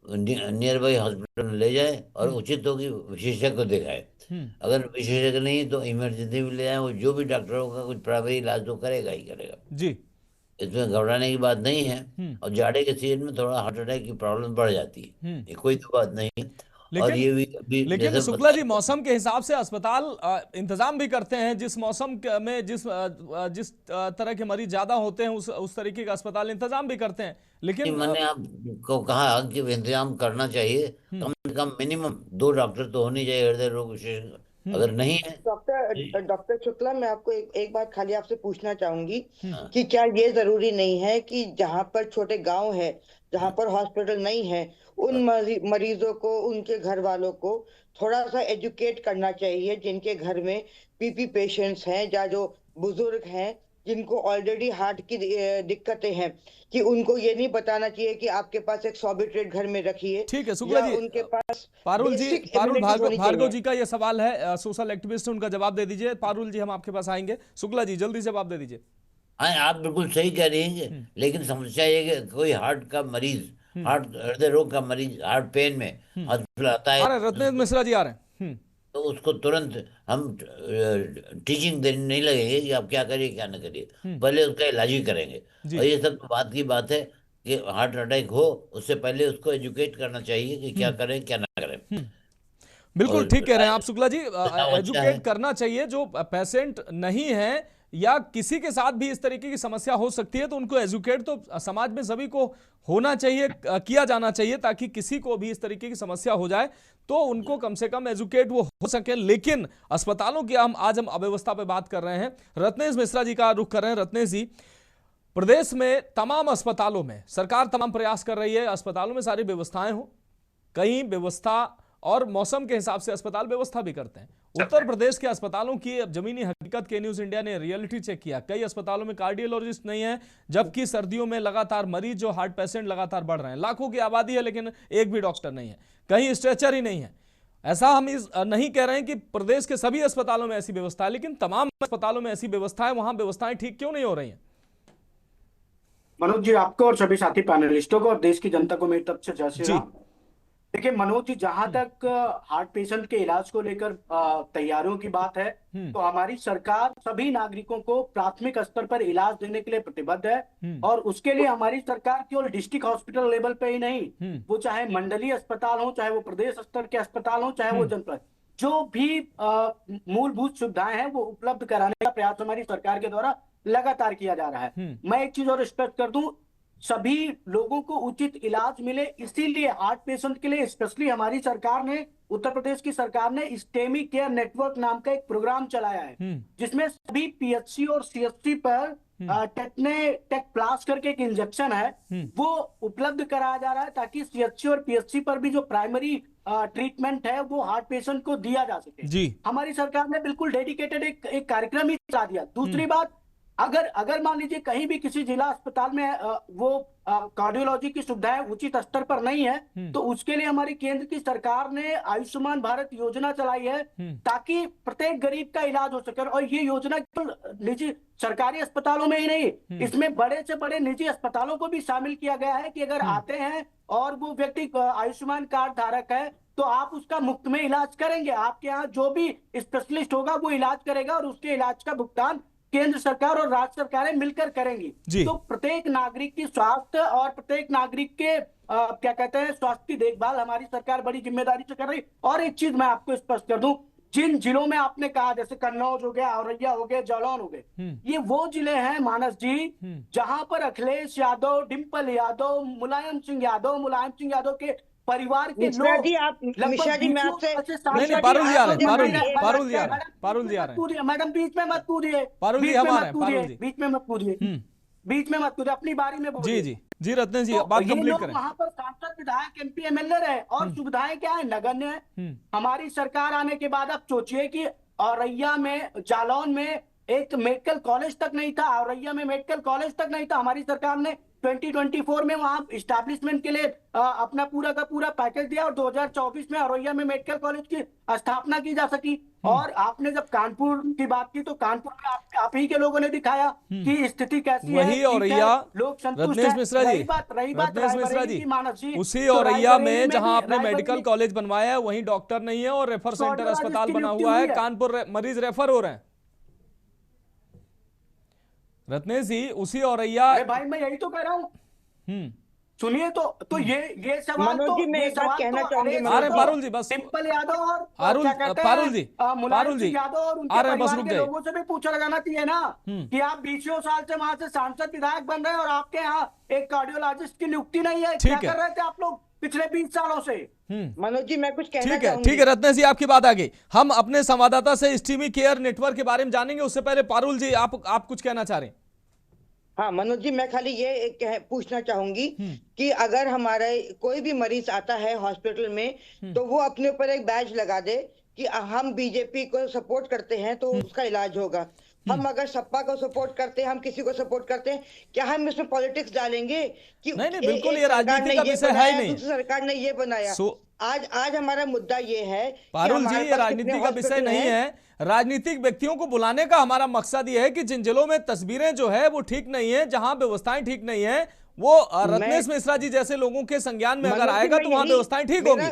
नियर बाई हॉस्पिटल में ले जाए और उचित होगी विशेषज्ञ को दिखाए। अगर विशेषज्ञ नहीं तो इमरजेंसी में ले जाए, वो जो भी डॉक्टर होगा कुछ प्राइमरी इलाज तो करेगा ही करेगा जी। इसमें घबराने की बात नहीं है। और जाड़े के सीजन में थोड़ा हार्ट अटैक की प्रॉब्लम बढ़ जाती है, ये कोई तो बात नहीं है। और ये भी लेकिन शुक्ला जी, मौसम के हिसाब से अस्पताल इंतजाम भी करते हैं, जिस मौसम में जिस तरह के मरीज ज्यादा होते हैं उस तरीके का अस्पताल इंतजाम भी करते हैं। लेकिन मैंने आपको कहा कि इंतजाम करना चाहिए, कम से कम मिनिमम 2 डॉक्टर तो होने चाहिए हृदय रोग विशेषज्ञ। अगर नहीं है डॉक्टर शुक्ला, मैं आपको एक बात खाली आपसे पूछना चाहूंगी कि क्या ये जरूरी नहीं है कि जहाँ पर छोटे गांव है, जहाँ पर हॉस्पिटल नहीं है, उन मरीजों को, उनके घर वालों को थोड़ा सा एजुकेट करना चाहिए, जिनके घर में पीपी पेशेंट्स हैं या जो बुजुर्ग हैं जिनको ऑलरेडी हार्ट की दिक्कतें हैं, कि उनको ये नहीं बताना चाहिए कि आपके पास एक सॉबिट्रेट घर में रखिए। ठीक है शुक्ला जी, उनके पास पारुल भार्गव जी का ये सवाल है, सोशल एक्टिविस्ट, उनका जवाब दे दीजिए। पारुल जी, हम आपके पास आएंगे। शुक्ला जी, जल्दी जवाब दे दीजिए। हाँ, आप बिल्कुल सही कह रही हैं, लेकिन समस्या ये कि कोई हार्ट का मरीज, हार्ट हृदय रोग का मरीज हार्ट पेन में हॉस्पिटल आता है, रत्नेश मिश्रा जी आ रहे हैं, तो उसको तुरंत हम टीचिंग देने नहीं लगेंगे कि आप क्या करिए क्या ना करिए, पहले उसका इलाज ही करेंगे। और ये सब बात की बात है कि हार्ट अटैक हो उससे पहले उसको एजुकेट करना चाहिए कि क्या करें क्या ना करें। बिल्कुल ठीक कह रहे हैं आप शुक्ला जी, एजुकेट करना चाहिए। जो पेशेंट नहीं है या किसी के साथ भी इस तरीके की समस्या हो सकती है तो उनको एजुकेट तो समाज में सभी को होना चाहिए, किया जाना चाहिए, ताकि किसी को भी इस तरीके की समस्या हो जाए तो उनको कम से कम एजुकेट वो हो सके। लेकिन अस्पतालों की आज हम अव्यवस्था पे बात कर रहे हैं। रत्नेश मिश्रा जी का रुख कर रहे हैं। रत्नेश जी, प्रदेश में तमाम अस्पतालों में सरकार तमाम प्रयास कर रही है, अस्पतालों में सारी व्यवस्थाएं हो, कहीं व्यवस्था और मौसम के हिसाब से अस्पताल व्यवस्था भी करते हैं, उत्तर प्रदेश के अस्पतालों की अब जमीनी हकीकत के न्यूज इंडिया ने रियलिटी चेक किया। कई अस्पतालों में कार्डियोलॉजिस्ट नहीं है, जबकि सर्दियों में लगातार मरीज जो हार्ट पेशेंट लगातार बढ़ रहे हैं। लाखों की आबादी है लेकिन एक भी डॉक्टर नहीं है, कहीं स्ट्रेचर ही नहीं है। ऐसा हम नहीं कह रहे हैं कि प्रदेश के सभी अस्पतालों में ऐसी व्यवस्था है, लेकिन तमाम अस्पतालों में ऐसी व्यवस्था है, वहां व्यवस्थाएं ठीक क्यों नहीं हो रही हैं? मनोज जी, आपको और सभी साथी पैनलिस्टों को और देश की जनता को मेरी तरफ से जय श्री राम। देखिए मनोज जी, जहां तक हार्ट पेशेंट के इलाज को लेकर तैयारियों की बात है, तो हमारी सरकार सभी नागरिकों को प्राथमिक स्तर पर इलाज देने के लिए प्रतिबद्ध है। और उसके लिए हमारी सरकार केवल डिस्ट्रिक्ट हॉस्पिटल लेवल पे ही नहीं, वो चाहे मंडलीय अस्पताल हो, चाहे वो प्रदेश स्तर के अस्पताल हो, चाहे वो जनपद, जो भी मूलभूत सुविधाएं हैं वो उपलब्ध कराने का प्रयास हमारी सरकार के द्वारा लगातार किया जा रहा है। मैं एक चीज और स्पष्ट कर दूं, सभी लोगों को उचित इलाज मिले, इसीलिए हार्ट पेशेंट के लिए स्पेशली हमारी सरकार ने, उत्तर प्रदेश की सरकार ने स्टेमी केयर नेटवर्क नाम का एक प्रोग्राम चलाया है, जिसमें सभी पीएचसी और सीएचसी पर टेक प्लास करके एक इंजेक्शन है, वो उपलब्ध कराया जा रहा है, ताकि सीएचसी और पीएचसी पर भी जो प्राइमरी ट्रीटमेंट है वो हार्ट पेशेंट को दिया जा सके। हमारी सरकार ने बिल्कुल डेडिकेटेड एक कार्यक्रम ही चला दिया। दूसरी बात, अगर मान लीजिए कहीं भी किसी जिला अस्पताल में वो कार्डियोलॉजी की सुविधाएं उचित स्तर पर नहीं है, तो उसके लिए हमारी केंद्र की सरकार ने आयुष्मान भारत योजना चलाई है, ताकि प्रत्येक गरीब का इलाज हो सके। और ये योजना केवल निजी सरकारी अस्पतालों में ही नहीं, इसमें बड़े से बड़े निजी अस्पतालों को भी शामिल किया गया है कि अगर आते हैं और वो व्यक्ति आयुष्मान कार्ड धारक है तो आप उसका मुफ्त में इलाज करेंगे, आपके यहाँ जो भी स्पेशलिस्ट होगा वो इलाज करेगा और उसके इलाज का भुगतान केंद्र सरकार और राज्य सरकारें मिलकर करेंगी। तो प्रत्येक नागरिक की स्वास्थ्य और प्रत्येक नागरिक के क्या कहते हैं स्वास्थ्य की देखभाल हमारी सरकार बड़ी जिम्मेदारी से कर रही। और एक चीज मैं आपको स्पष्ट कर दूं, जिन जिलों में आपने कहा जैसे कन्नौज हो गया, औरैया हो गया, जालौन हो गए, ये वो जिले हैं मानस जी जहां पर अखिलेश यादव, डिम्पल यादव, मुलायम सिंह यादव के परिवार के लोग। मिश्रा जी, मैं आपसे नहीं, पारुल जी आ रहे हैं। मैडम बीच में मत कूदिए, बीच में मत कूदिए, अपनी बारी में बोलिए। जी रत्नेश जी, बात कंप्लीट करें। वहाँ पर सांसद, विधायक, एमपी, एमएलए रहे और सुविधाएं क्या है, नगण्य है। हमारी सरकार आने के बाद आप सोचिए कि औरैया में, जालौन में एक मेडिकल कॉलेज तक नहीं था, औरैया में मेडिकल कॉलेज तक नहीं था। हमारी सरकार ने 2024 में वहां इस्टेब्लिशमेंट के लिए अपना पूरा का पूरा पैकेज दिया और 2024 में औरैया में मेडिकल कॉलेज की स्थापना की जा सकी। और आपने जब कानपुर की बात की तो कानपुर में आप ही के लोगों ने दिखाया कि स्थिति कैसी है। वही औरैया, लोग संतुष्ट रत्नेश मिश्रा जी, उसी औरैया में जहां आपने मेडिकल कॉलेज बनवाया है वहीं डॉक्टर नहीं है और रेफर सेंटर अस्पताल बना हुआ है, कानपुर मरीज रेफर हो रहे हैं। रत्नेश जी, उसी औरैया, भाई मैं यही तो कह रहा हूँ। सुनिए तो ये सवाल तो मैं एक बात कहना चाहूंगी। अरे पारुल जी, बस डिम्पल यादव और पारुल जी यादव और उनके परिवार के लोगों से भी पूछा लगाना चाहिए ना कि आप 20 साल से वहां से सांसद विधायक बन रहे हैं और आपके यहाँ एक कार्डियोलॉजिस्ट की नियुक्ति नहीं है। क्या कर रहे थे आप लोग पिछले 20 सालों से? मनोज जी, मैं कुछ कहना चाहूंगी। ठीक है रत्नेश जी, आपकी बात आ गई। हम अपने संवाददाता से स्टीमी केयर नेटवर्क के बारे में जानेंगे, उससे पहले पारुल जी आप कुछ कहना चाह रहे हैं? हाँ मनोज जी, मैं खाली ये पूछना चाहूंगी कि अगर हमारा कोई भी मरीज आता है हॉस्पिटल में तो वो अपने ऊपर एक बैज लगा दे कि हम बीजेपी को सपोर्ट करते हैं तो उसका इलाज होगा। हम अगर सपा को सपोर्ट करते हैं, हम किसी को सपोर्ट करते हैं, क्या हम इसमें पॉलिटिक्स डालेंगे कि नहीं, बिल्कुल ये राजनीति का विषय है ही नहीं। दूसरी सरकार ने ये बनाया। आज हमारा मुद्दा ये है पारुल जी, ये राजनीति का विषय नहीं है। राजनीतिक व्यक्तियों को बुलाने का हमारा मकसद ये है कि जिन जिलों में तस्वीरें जो है वो ठीक नहीं है, जहां व्यवस्थाएं ठीक नहीं है, वो रत्नेश मिश्रा जी जैसे लोगों के संज्ञान में अगर आएगा तो वहां व्यवस्थाएं ठीक होगी।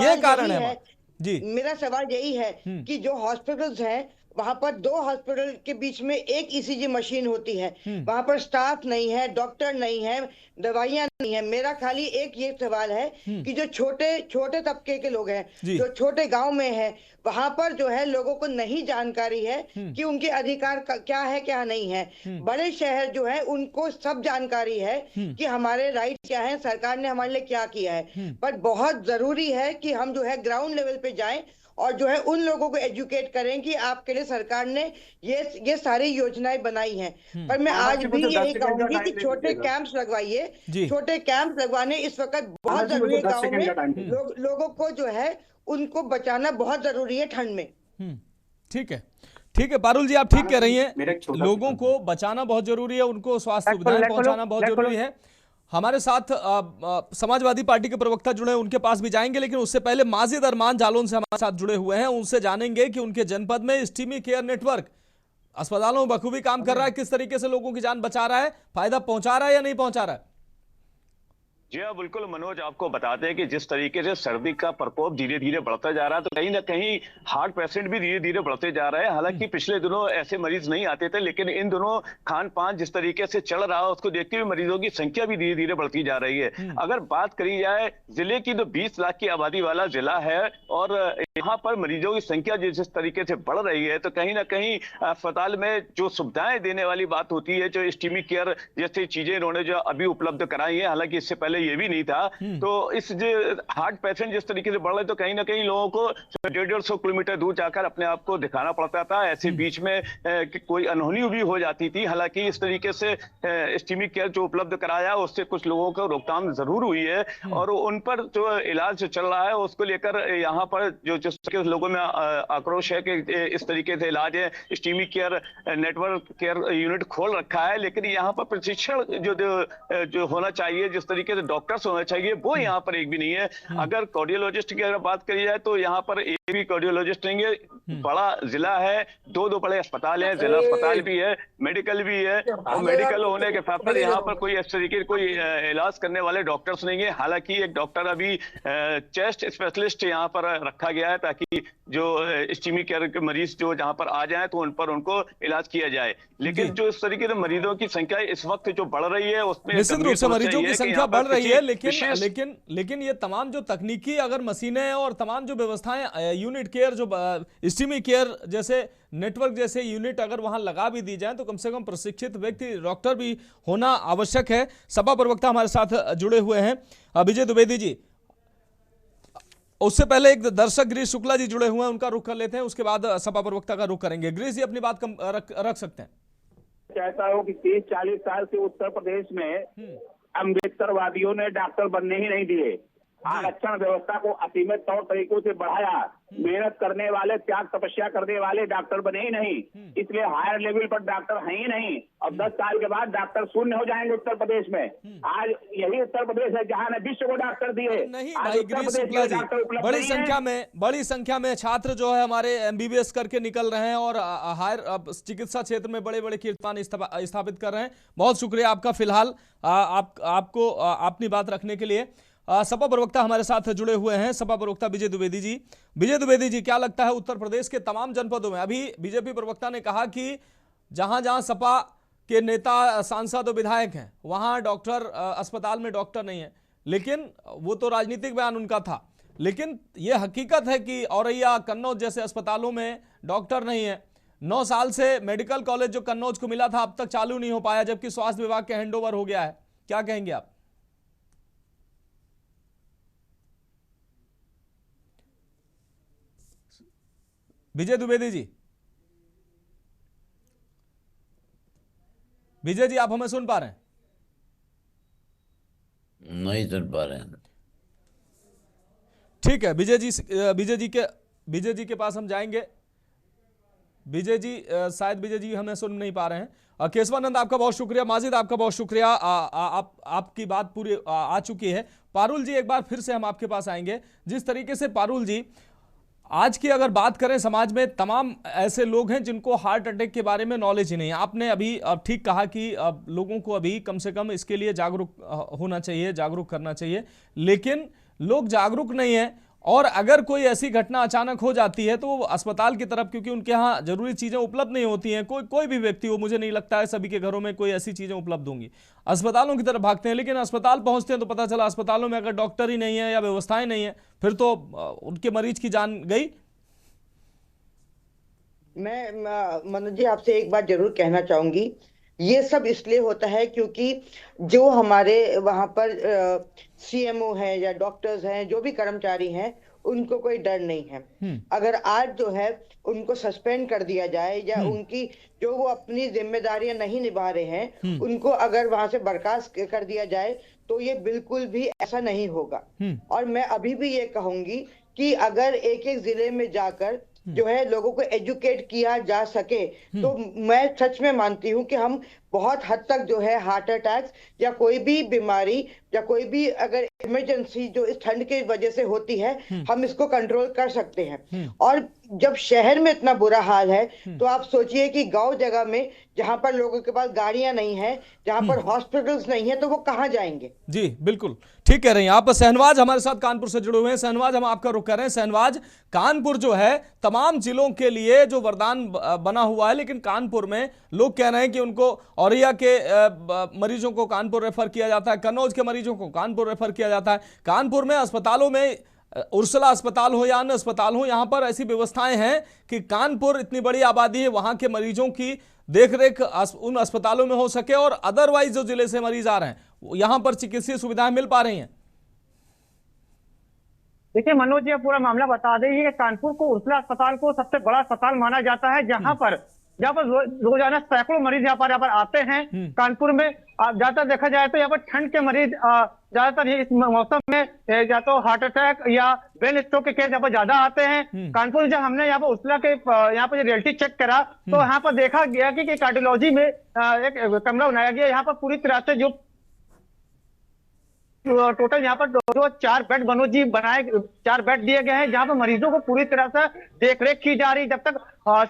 ये कारण है जी। मेरा सवाल यही है कि जो हॉस्पिटल्स हैं वहां पर 2 हॉस्पिटल के बीच में एक ईसीजी मशीन होती है, वहां पर स्टाफ नहीं है, डॉक्टर नहीं है, दवाइयां नहीं है। मेरा खाली एक ये सवाल है कि जो छोटे तबके के लोग हैं, जो छोटे गांव में है, वहां पर जो है लोगों को नहीं जानकारी है कि उनके अधिकार क्या है क्या नहीं है। बड़े शहर जो है उनको सब जानकारी है कि हमारे राइट क्या है, सरकार ने हमारे लिए क्या किया है। पर बहुत जरूरी है कि हम जो है ग्राउंड लेवल पे जाएं और जो है उन लोगों को एजुकेट करें कि आपके लिए सरकार ने ये सारी योजनाएं बनाई हैं। पर मैं आज भी यही कहूंगी कि छोटे कैंप्स लगवाइए, छोटे कैंप लगवाने इस वक्त बहुत जरूरी है। गाँव में लोगों को जो है उनको बचाना बहुत जरूरी है ठंड में। ठीक है, ठीक है पारुल जी, आप ठीक कह रही हैं। लोगों को बचाना बहुत जरूरी है, उनको स्वास्थ्य सुविधाएं पहुंचाना बहुत जरूरी है। हमारे साथ समाजवादी पार्टी के प्रवक्ता जुड़े हैं, उनके पास भी जाएंगे, लेकिन उससे पहले माजिद अरमान जालौन से हमारे साथ जुड़े हुए हैं। उनसे जानेंगे कि उनके जनपद में स्टीमी केयर नेटवर्क अस्पतालों में बखूबी काम कर रहा है, किस तरीके से लोगों की जान बचा रहा है, फायदा पहुंचा रहा है या नहीं पहुंचा रहा है। जी हाँ, बिल्कुल मनोज, आपको बताते हैं कि जिस तरीके से सर्दी का प्रकोप धीरे धीरे बढ़ता जा रहा है, तो कहीं ना कहीं हार्ट पेशेंट भी धीरे धीरे बढ़ते जा रहे हैं। हालांकि पिछले दिनों ऐसे मरीज नहीं आते थे, लेकिन इन दिनों खान पान जिस तरीके से चल रहा है उसको देखते हुए मरीजों की संख्या भी धीरे धीरे बढ़ती जा रही है। अगर बात करी जाए जिले की, तो 20 लाख की आबादी वाला जिला है और यहाँ पर मरीजों की संख्या जिस तरीके से बढ़ रही है, तो कहीं ना कहीं अस्पताल में जो सुविधाएं देने वाली बात होती है, जो स्टीमी केयर जैसी चीजें इन्होंने जो अभी उपलब्ध कराई है, हालांकि इससे पहले ये भी नहीं था, तो इस जो हार्ट पेशेंट जिस तरीके से बढ़ रहे, तो कहीं ना कहीं लोगों को 150 किलोमीटर दूर जाकर अपने आप को दिखाना पड़ता था। ऐसे बीच में कोई अनहोनी भी हो जाती थी। हालांकि इस तरीके से स्टीमी केयर जो उपलब्ध कराया, उससे कुछ लोगों को रोकथाम जरूर हुई है और उन पर जो इलाज चल रहा है उसको लेकर यहाँ पर जो जिस तरीके से लोगों में आक्रोश है कि इस तरीके से इलाज है, steamy care network care unit खोल रखा है, लेकिन यहाँ पर प्रशिक्षण जो होना चाहिए, जिस तरीके से डॉक्टर्स होना चाहिए, वो यहाँ पर एक भी नहीं है। अगर कार्डियोलॉजिस्ट की अगर बात करी जाए, तो यहाँ पर एक भी कार्डियोलॉजिस्ट नहीं है। बड़ा जिला है, दो बड़े अस्पताल हैं, जिला अस्पताल भी है, मेडिकल भी है, और मेडिकल होने के साथ साथ यहाँ पर कोई इस तरीके कोई इलाज करने वाले डॉक्टर्स नहीं है। हालांकि एक डॉक्टर अभी चेस्ट स्पेशलिस्ट यहाँ पर रखा गया है, ताकि जो स्टीमी केयर के मरीज जो जहाँ पर आ जाए तो उन पर उनको इलाज किया जाए। लेकिन जो इस तरीके से मरीजों की संख्या इस वक्त जो बढ़ रही है, उसमें निश्चित रूप से मरीजों की संख्या बढ़ रही है, लेकिन ये तमाम जो तकनीकी अगर मशीनें और तमाम जो व्यवस्थाएं, यूनिट केयर जो स्टीमी केयर जैसे नेटवर्क जैसे यूनिट अगर वहां लगा भी दी जाए, तो कम से कम प्रशिक्षित व्यक्ति डॉक्टर भी होना आवश्यक है। सपा प्रवक्ता हमारे साथ जुड़े हुए हैं विजय द्विवेदी जी। उससे पहले एक दर्शक गिरीश शुक्ला जी जुड़े हुए हैं, उनका रुख कर लेते हैं, उसके बाद सपा प्रवक्ता का रुख करेंगे। गिरीश जी अपनी बात रख सकते हैं। कहता हूँ कि 30-40 साल से उत्तर प्रदेश में अम्बेडकरवादियों ने डॉक्टर बनने ही नहीं दिए। आरक्षण व्यवस्था को असीमित तौर तरीकों से बढ़ाया। मेहनत करने वाले, त्याग तपस्या करने वाले डॉक्टर बने ही नहीं, इसलिए हायर लेवल पर डॉक्टर है ही नहीं। और 10 साल के बाद डॉक्टर शून्य हो जाएंगे उत्तर प्रदेश में। आज यही उत्तर प्रदेश है जहां ने विश्व को डॉक्टर दिए। नहीं भाई गिरीश शुक्ला जी, बड़ी संख्या में छात्र जो है हमारे MBBS करके निकल रहे हैं और हायर चिकित्सा क्षेत्र में बड़े बड़े कीर्तिमान स्थापित कर रहे हैं। बहुत शुक्रिया आपका फिलहाल आपको अपनी बात रखने के लिए। सपा प्रवक्ता हमारे साथ जुड़े हुए हैं, सपा प्रवक्ता विजय द्विवेदी जी। विजय द्विवेदी जी, क्या लगता है उत्तर प्रदेश के तमाम जनपदों में, अभी बीजेपी प्रवक्ता ने कहा कि जहां जहां सपा के नेता, सांसद और विधायक हैं, वहां डॉक्टर अस्पताल में डॉक्टर नहीं है, लेकिन वो तो राजनीतिक बयान उनका था, लेकिन ये हकीकत है कि औरैया, कन्नौज जैसे अस्पतालों में डॉक्टर नहीं है। 9 साल से मेडिकल कॉलेज जो कन्नौज को मिला था अब तक चालू नहीं हो पाया, जबकि स्वास्थ्य विभाग के हैंडओवर हो गया है। क्या कहेंगे आप? विजय द्विवेदी जी, विजय जी आप हमें सुन पा रहे हैं? नहीं सुन पा रहे हैं। ठीक है, विजय जी के पास हम जाएंगे। विजय जी शायद विजय जी हमें सुन नहीं पा रहे हैं। केशवानंद आपका बहुत शुक्रिया, माजिद आपका बहुत शुक्रिया, आपकी बात पूरी आ चुकी है। पारुल जी एक बार फिर से हम आपके पास आएंगे। जिस तरीके से पारुल जी आज की अगर बात करें, समाज में तमाम ऐसे लोग हैं जिनको हार्ट अटैक के बारे में नॉलेज ही नहीं है। आपने अभी ठीक कहा कि लोगों को अभी कम से कम इसके लिए जागरूक होना चाहिए, जागरूक करना चाहिए, लेकिन लोग जागरूक नहीं है। और अगर कोई ऐसी घटना अचानक हो जाती है तो वो अस्पताल की तरफ, क्योंकि उनके यहाँ जरूरी चीज़ें उपलब्ध नहीं होती हैं, कोई भी व्यक्ति हो, मुझे नहीं लगता है सभी के घरों में कोई ऐसी चीज़ें उपलब्ध होंगी, अस्पतालों की तरफ भागते हैं। लेकिन अस्पताल पहुंचते हैं तो पता चला अस्पतालों में अगर डॉक्टर ही नहीं है या व्यवस्थाएं नहीं है, फिर तो उनके मरीज की जान गई। मैं मनोज जी आपसे एक बात जरूर कहना चाहूंगी, ये सब इसलिए होता है क्योंकि जो हमारे वहां पर CMO है या डॉक्टर्स हैं, जो भी कर्मचारी हैं, उनको कोई डर नहीं है। अगर आज जो है उनको सस्पेंड कर दिया जाए या उनकी जो वो अपनी जिम्मेदारियां नहीं निभा रहे हैं उनको अगर वहां से बर्खास्त कर दिया जाए तो ये बिल्कुल भी ऐसा नहीं होगा। और मैं अभी भी ये कहूंगी कि अगर एक एक जिले में जाकर जो है लोगों को एजुकेट किया जा सके। तो मैं सच में मानती हूँ कि हम बहुत हद तक जो है हार्ट अटैक या कोई भी बीमारी या कोई भी अगर इमरजेंसी जो इस ठंड की वजह से होती है, हम इसको कंट्रोल कर सकते हैं। और जब शहर में इतना बुरा हाल है तो आप सोचिए कि गांव जगह में जहां पर लोगों के पास गाड़ियां नहीं है, जहां पर हॉस्पिटल्स नहीं है, तो वो कहां जाएंगे। जी बिल्कुल ठीक कह रहे हैं आप। सहनवाज हमारे साथ कानपुर से जुड़े हुए हैं। सहनवाज, हम आपका रुख कर रहे हैं। सहनवाज, कानपुर जो है तमाम जिलों के लिए जो वरदान बना हुआ है, लेकिन कानपुर में लोग कह रहे हैं कि उनको औरैया के मरीजों को कानपुर रेफर किया जाता है, कन्नौज के मरीजों को कानपुर रेफर किया जाता है। कानपुर में अस्पतालों में उर्सला अस्पताल हो या अन्य अस्पताल हो, यहां पर ऐसी व्यवस्थाएं हैं कि कानपुर इतनी बड़ी आबादी है, वहां के मरीजों की देखरेख उन अस्पतालों में हो सके और अदरवाइज जो जिले से मरीज आ रहे हैं यहां पर चिकित्सीय सुविधाएं मिल पा रही हैं। देखिए मनोज जी, पूरा मामला बता दें कि कानपुर को उर्सला अस्पताल को सबसे बड़ा अस्पताल माना जाता है, जहां पर रोजाना सैकड़ों मरीज यहाँ पर आते हैं। कानपुर में ज्यादातर देखा जाए तो यहाँ पर ठंड के मरीज ज्यादातर इस मौसम में या तो हार्ट अटैक या ब्रेन स्ट्रोक के केस यहाँ पर ज्यादा आते हैं। कानपुर जब हमने यहाँ पर उर्सला के यहाँ पर रियलिटी चेक करा तो यहाँ पर देखा गया कि कार्डियोलॉजी में एक कमरा बनाया गया। यहाँ पर पूरी तरह से जो टोटल यहाँ पर जो 4 बेड मनोज जी बनाए, 4 बेड दिए गए हैं, जहाँ पर मरीजों को पूरी तरह से देखरेख की जा रही। जब तक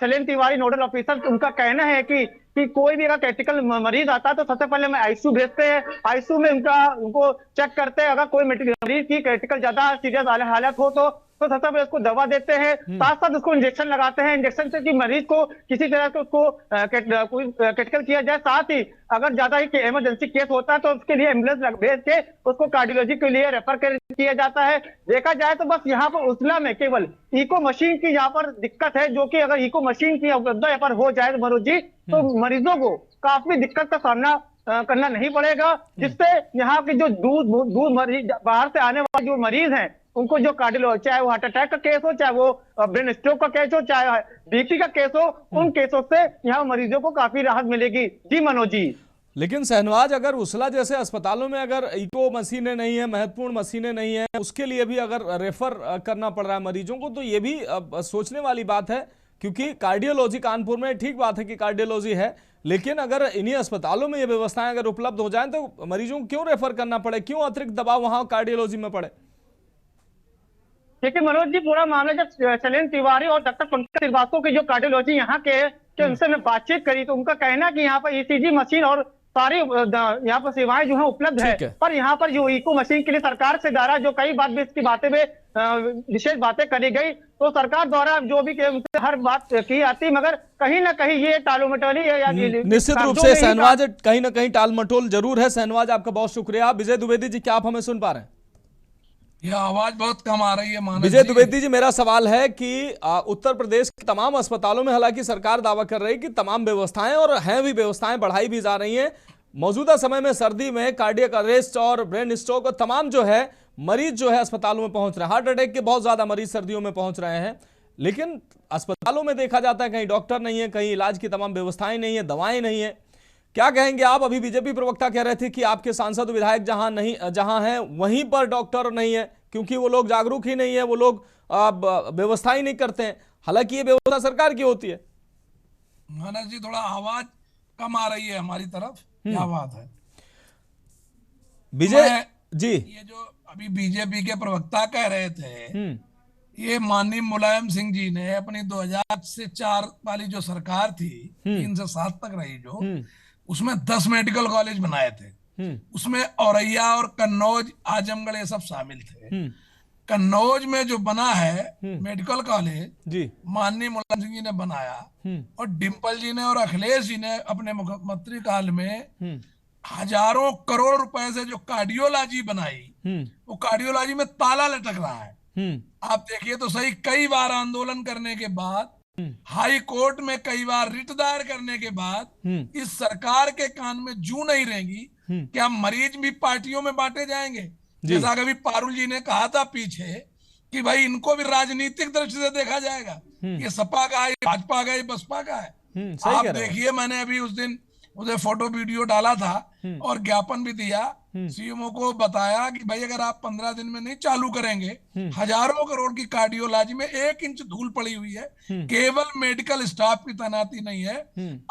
शैलेंद्र तिवारी नोडल ऑफिसर, उनका कहना है कि कोई भी अगर क्रिटिकल मरीज आता है तो सबसे पहले मैं आईसीयू भेजते हैं, आईसीयू में उनको चेक करते हैं। अगर कोई मरीज की क्रिटिकल ज्यादा सीरियस हालत हो तो सबसे पहले उसको दवा देते हैं, साथ साथ उसको इंजेक्शन लगाते हैं। इंजेक्शन से कि मरीज को किसी तरह से उसको क्रिटिकल किया जाए। साथ ही अगर ज्यादा ही इमरजेंसी केस होता है तो उसके लिए एम्बुलेंस भेज के उसको कार्डियोलॉजी के लिए रेफर किया जाता है। देखा जाए तो बस यहाँ पर उर्सला में केवल इको मशीन की यहाँ पर दिक्कत है, जो कि अगर इको मशीन की उपलब्धता यहाँ पर हो जाए तो मनोज जी, तो मरीजों को काफी दिक्कत का सामना करना नहीं पड़ेगा, जिससे यहाँ के जो दूर मरीज, बाहर से आने वाले जो मरीज हैं, उनको जो कार्डियोलॉजी, चाहे वो हार्ट अटैक का केस हो, चाहे वो ब्रेन स्ट्रोक का केस हो, चाहे बीपी का केस हो, उन केसों से यहाँ मरीजों को काफी राहत मिलेगी। जी मनोज जी। लेकिन सहनवाज, अगर उर्सला जैसे अस्पतालों में अगर इको मशीनें नहीं है, महत्वपूर्ण मशीनें नहीं है, उसके लिए भी अगर रेफर करना पड़ रहा है मरीजों को, तो ये भी सोचने वाली बात है। क्योंकि कार्डियोलॉजी कानपुर में, ठीक बात है कि कार्डियोलॉजी है, लेकिन अगर इन्हीं अस्पतालों में ये व्यवस्थाएं अगर उपलब्ध हो जाएं तो मरीजों को क्यों रेफर करना पड़े, क्यों अतिरिक्त दबाव वहां कार्डियोलॉजी में पड़े? देखिए मनोज जी, पूरा मामला जब शैलेंद्र तिवारी और डॉक्टर पंकज श्रीवास्तव के जो कार्डियोलॉजी यहाँ के उनसे मैं बातचीत करी तो उनका कहना कि यहाँ पर ईसीजी मशीन और सारी यहाँ पर सेवाएं जो है उपलब्ध है, पर यहाँ पर जो इको मशीन के लिए सरकार से द्वारा जो कई बात भी इसकी बातें में विशेष बातें करी गई, तो सरकार द्वारा जो भी उनसे हर बात की आती, मगर कहीं ना कहीं ये टालोमटोली या निश्चित रूप से सहनवाज कहीं ना कहीं टालमटोल जरूर है। सहनवाज, आपका बहुत शुक्रिया। विजय द्विवेदी जी, क्या आप हमें सुन पा रहे हैं? यह आवाज बहुत कम आ रही है। विजय द्विवेदी जी, मेरा सवाल है कि उत्तर प्रदेश के तमाम अस्पतालों में हालांकि सरकार दावा कर रही है कि तमाम व्यवस्थाएं, और हैं भी व्यवस्थाएं, बढ़ाई भी जा रही हैं। मौजूदा समय में सर्दी में कार्डियक अरेस्ट और ब्रेन स्ट्रोक और तमाम जो है मरीज जो है अस्पतालों में पहुंच रहे हैं, हार्ट अटैक के बहुत ज्यादा मरीज सर्दियों में पहुंच रहे हैं, लेकिन अस्पतालों में देखा जाता है कहीं डॉक्टर नहीं है, कहीं इलाज की तमाम व्यवस्थाएं नहीं है, दवाएं नहीं है। क्या कहेंगे आप? अभी बीजेपी प्रवक्ता कह रहे थे कि आपके सांसद विधायक जहां हैं वहीं पर डॉक्टर नहीं है, क्योंकि वो लोग जागरूक ही नहीं है, वो लोग व्यवस्था ही नहीं करते हैं। हालांकि ये व्यवस्था सरकार की होती है। मनोज जी, थोड़ा आवाज कम आ रही है हमारी तरफ, क्या बात है? विजय जी, ये जो अभी बीजेपी के प्रवक्ता कह रहे थे, ये माननीय मुलायम सिंह जी ने अपनी 2004 वाली जो सरकार थी, 3 से 7 तक रही जो, उसमें 10 मेडिकल कॉलेज बनाए थे। उसमें औरैया और कन्नौज, आजमगढ़ ये सब शामिल थे। कन्नौज में जो बना है मेडिकल कॉलेज, माननीय मुलायम सिंह जी ने बनाया, और डिम्पल जी ने और अखिलेश जी ने अपने मुख्यमंत्री काल में हजारों करोड़ रुपए से जो कार्डियोलॉजी बनाई, वो कार्डियोलॉजी में ताला लटक रहा है। आप देखिए तो सही, कई बार आंदोलन करने के बाद, हाई कोर्ट में कई बार रिट दायर करने के बाद इस सरकार के कान में जू नहीं रहेगी कि हम मरीज भी पार्टियों में बांटे जाएंगे। जैसा कभी पारुल जी ने कहा था पीछे कि भाई इनको भी राजनीतिक दृष्टि से देखा जाएगा, ये सपा का है, भाजपा का है, बसपा का है। आप देखिए, मैंने अभी उस दिन उसे फोटो वीडियो डाला था और ज्ञापन भी दिया, सीएमओ को बताया कि भाई अगर आप 15 दिन में नहीं चालू करेंगे, हजारों करोड़ की कार्डियोलॉजी में 1 इंच धूल पड़ी हुई है, केवल मेडिकल स्टाफ की तैनाती नहीं है,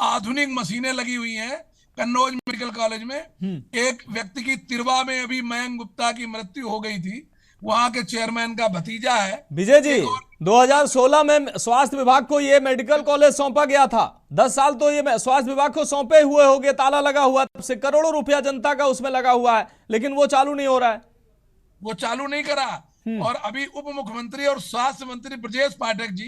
आधुनिक मशीनें लगी हुई हैं। कन्नौज मेडिकल कॉलेज में एक व्यक्ति की तिरवा में अभी मयंक गुप्ता की मृत्यु हो गई थी, वहां के चेयरमैन का भतीजा है। विजय जी, 2016 में स्वास्थ्य विभाग को ये मेडिकल कॉलेज सौंपा गया था। 10 साल तो ये स्वास्थ्य विभाग को सौंपे हुए हो गए, ताला लगा हुआ, तब से करोड़ों रुपया जनता का उसमें लगा हुआ है, लेकिन वो चालू नहीं हो रहा है। वो चालू नहीं करा। और अभी उप मुख्यमंत्री और स्वास्थ्य मंत्री ब्रजेश पाठक जी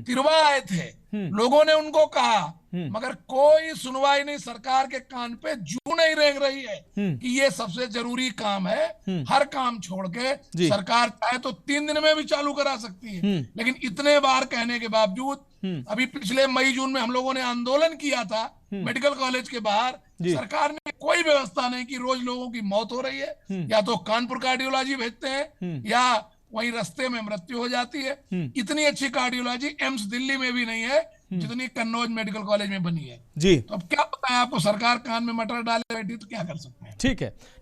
तिरवा आए थे, लोगों ने उनको कहा, मगर कोई सुनवाई नहीं, सरकार के कान पे जू नहीं रेंग रही है कि ये सबसे जरूरी काम है। हर काम छोड़ के सरकार चाहे तो 3 दिन में भी चालू करा सकती है, लेकिन इतने बार कहने के बावजूद अभी पिछले मई जून में हम लोगों ने आंदोलन किया था मेडिकल कॉलेज के बाहर, सरकार ने कोई व्यवस्था नहीं की। रोज लोगों की मौत हो रही है, या तो कानपुर कार्डियोलॉजी भेजते हैं या वहीं रास्ते में मृत्यु हो जाती है। इतनी अच्छी कार्डियोलॉजी एम्स दिल्ली में भी नहीं है जितनी कन्नौज मेडिकल कॉलेज में बनी है जी। तो अब क्या पता है आपको, सरकार कान में मटर डाले बैठी तो क्या कर सकते हैं।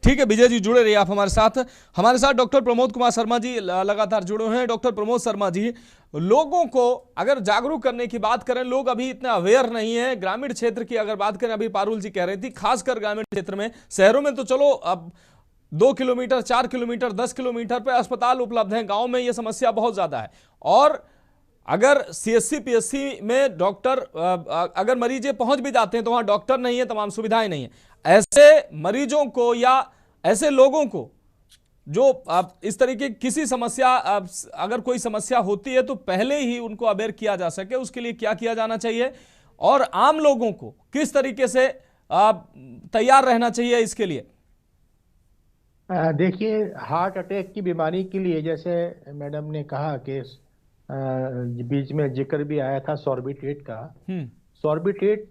ठीक है विजय जी, जुड़े रहिए आप हमारे साथ डॉक्टर प्रमोद कुमार शर्मा जी लगातार जुड़े हुए हैं। डॉक्टर प्रमोद शर्मा जी, लोगों को अगर जागरूक करने की बात करें, लोग अभी इतने अवेयर नहीं है। ग्रामीण क्षेत्र की अगर बात करें, अभी पारुल जी कह रही थी, खासकर ग्रामीण क्षेत्र में, शहरों में तो चलो अब 2 किलोमीटर 4 किलोमीटर 10 किलोमीटर पे अस्पताल उपलब्ध हैं, गांव में ये समस्या बहुत ज्यादा है। और अगर सीएससी पीएससी में डॉक्टर, अगर मरीज पहुंच भी जाते हैं तो वहां डॉक्टर नहीं है, तमाम सुविधाएं नहीं है। ऐसे मरीजों को या ऐसे लोगों को जो इस तरीके किसी समस्या, अगर कोई समस्या होती है तो पहले ही उनको अवेयर किया जा सके, उसके लिए क्या किया जाना चाहिए और आम लोगों को किस तरीके से तैयार रहना चाहिए इसके लिए? देखिए, हार्ट अटैक की बीमारी के लिए जैसे मैडम ने कहा कि बीच में जिक्र भी आया था सॉर्बिट्रेट का। सॉर्बिट्रेट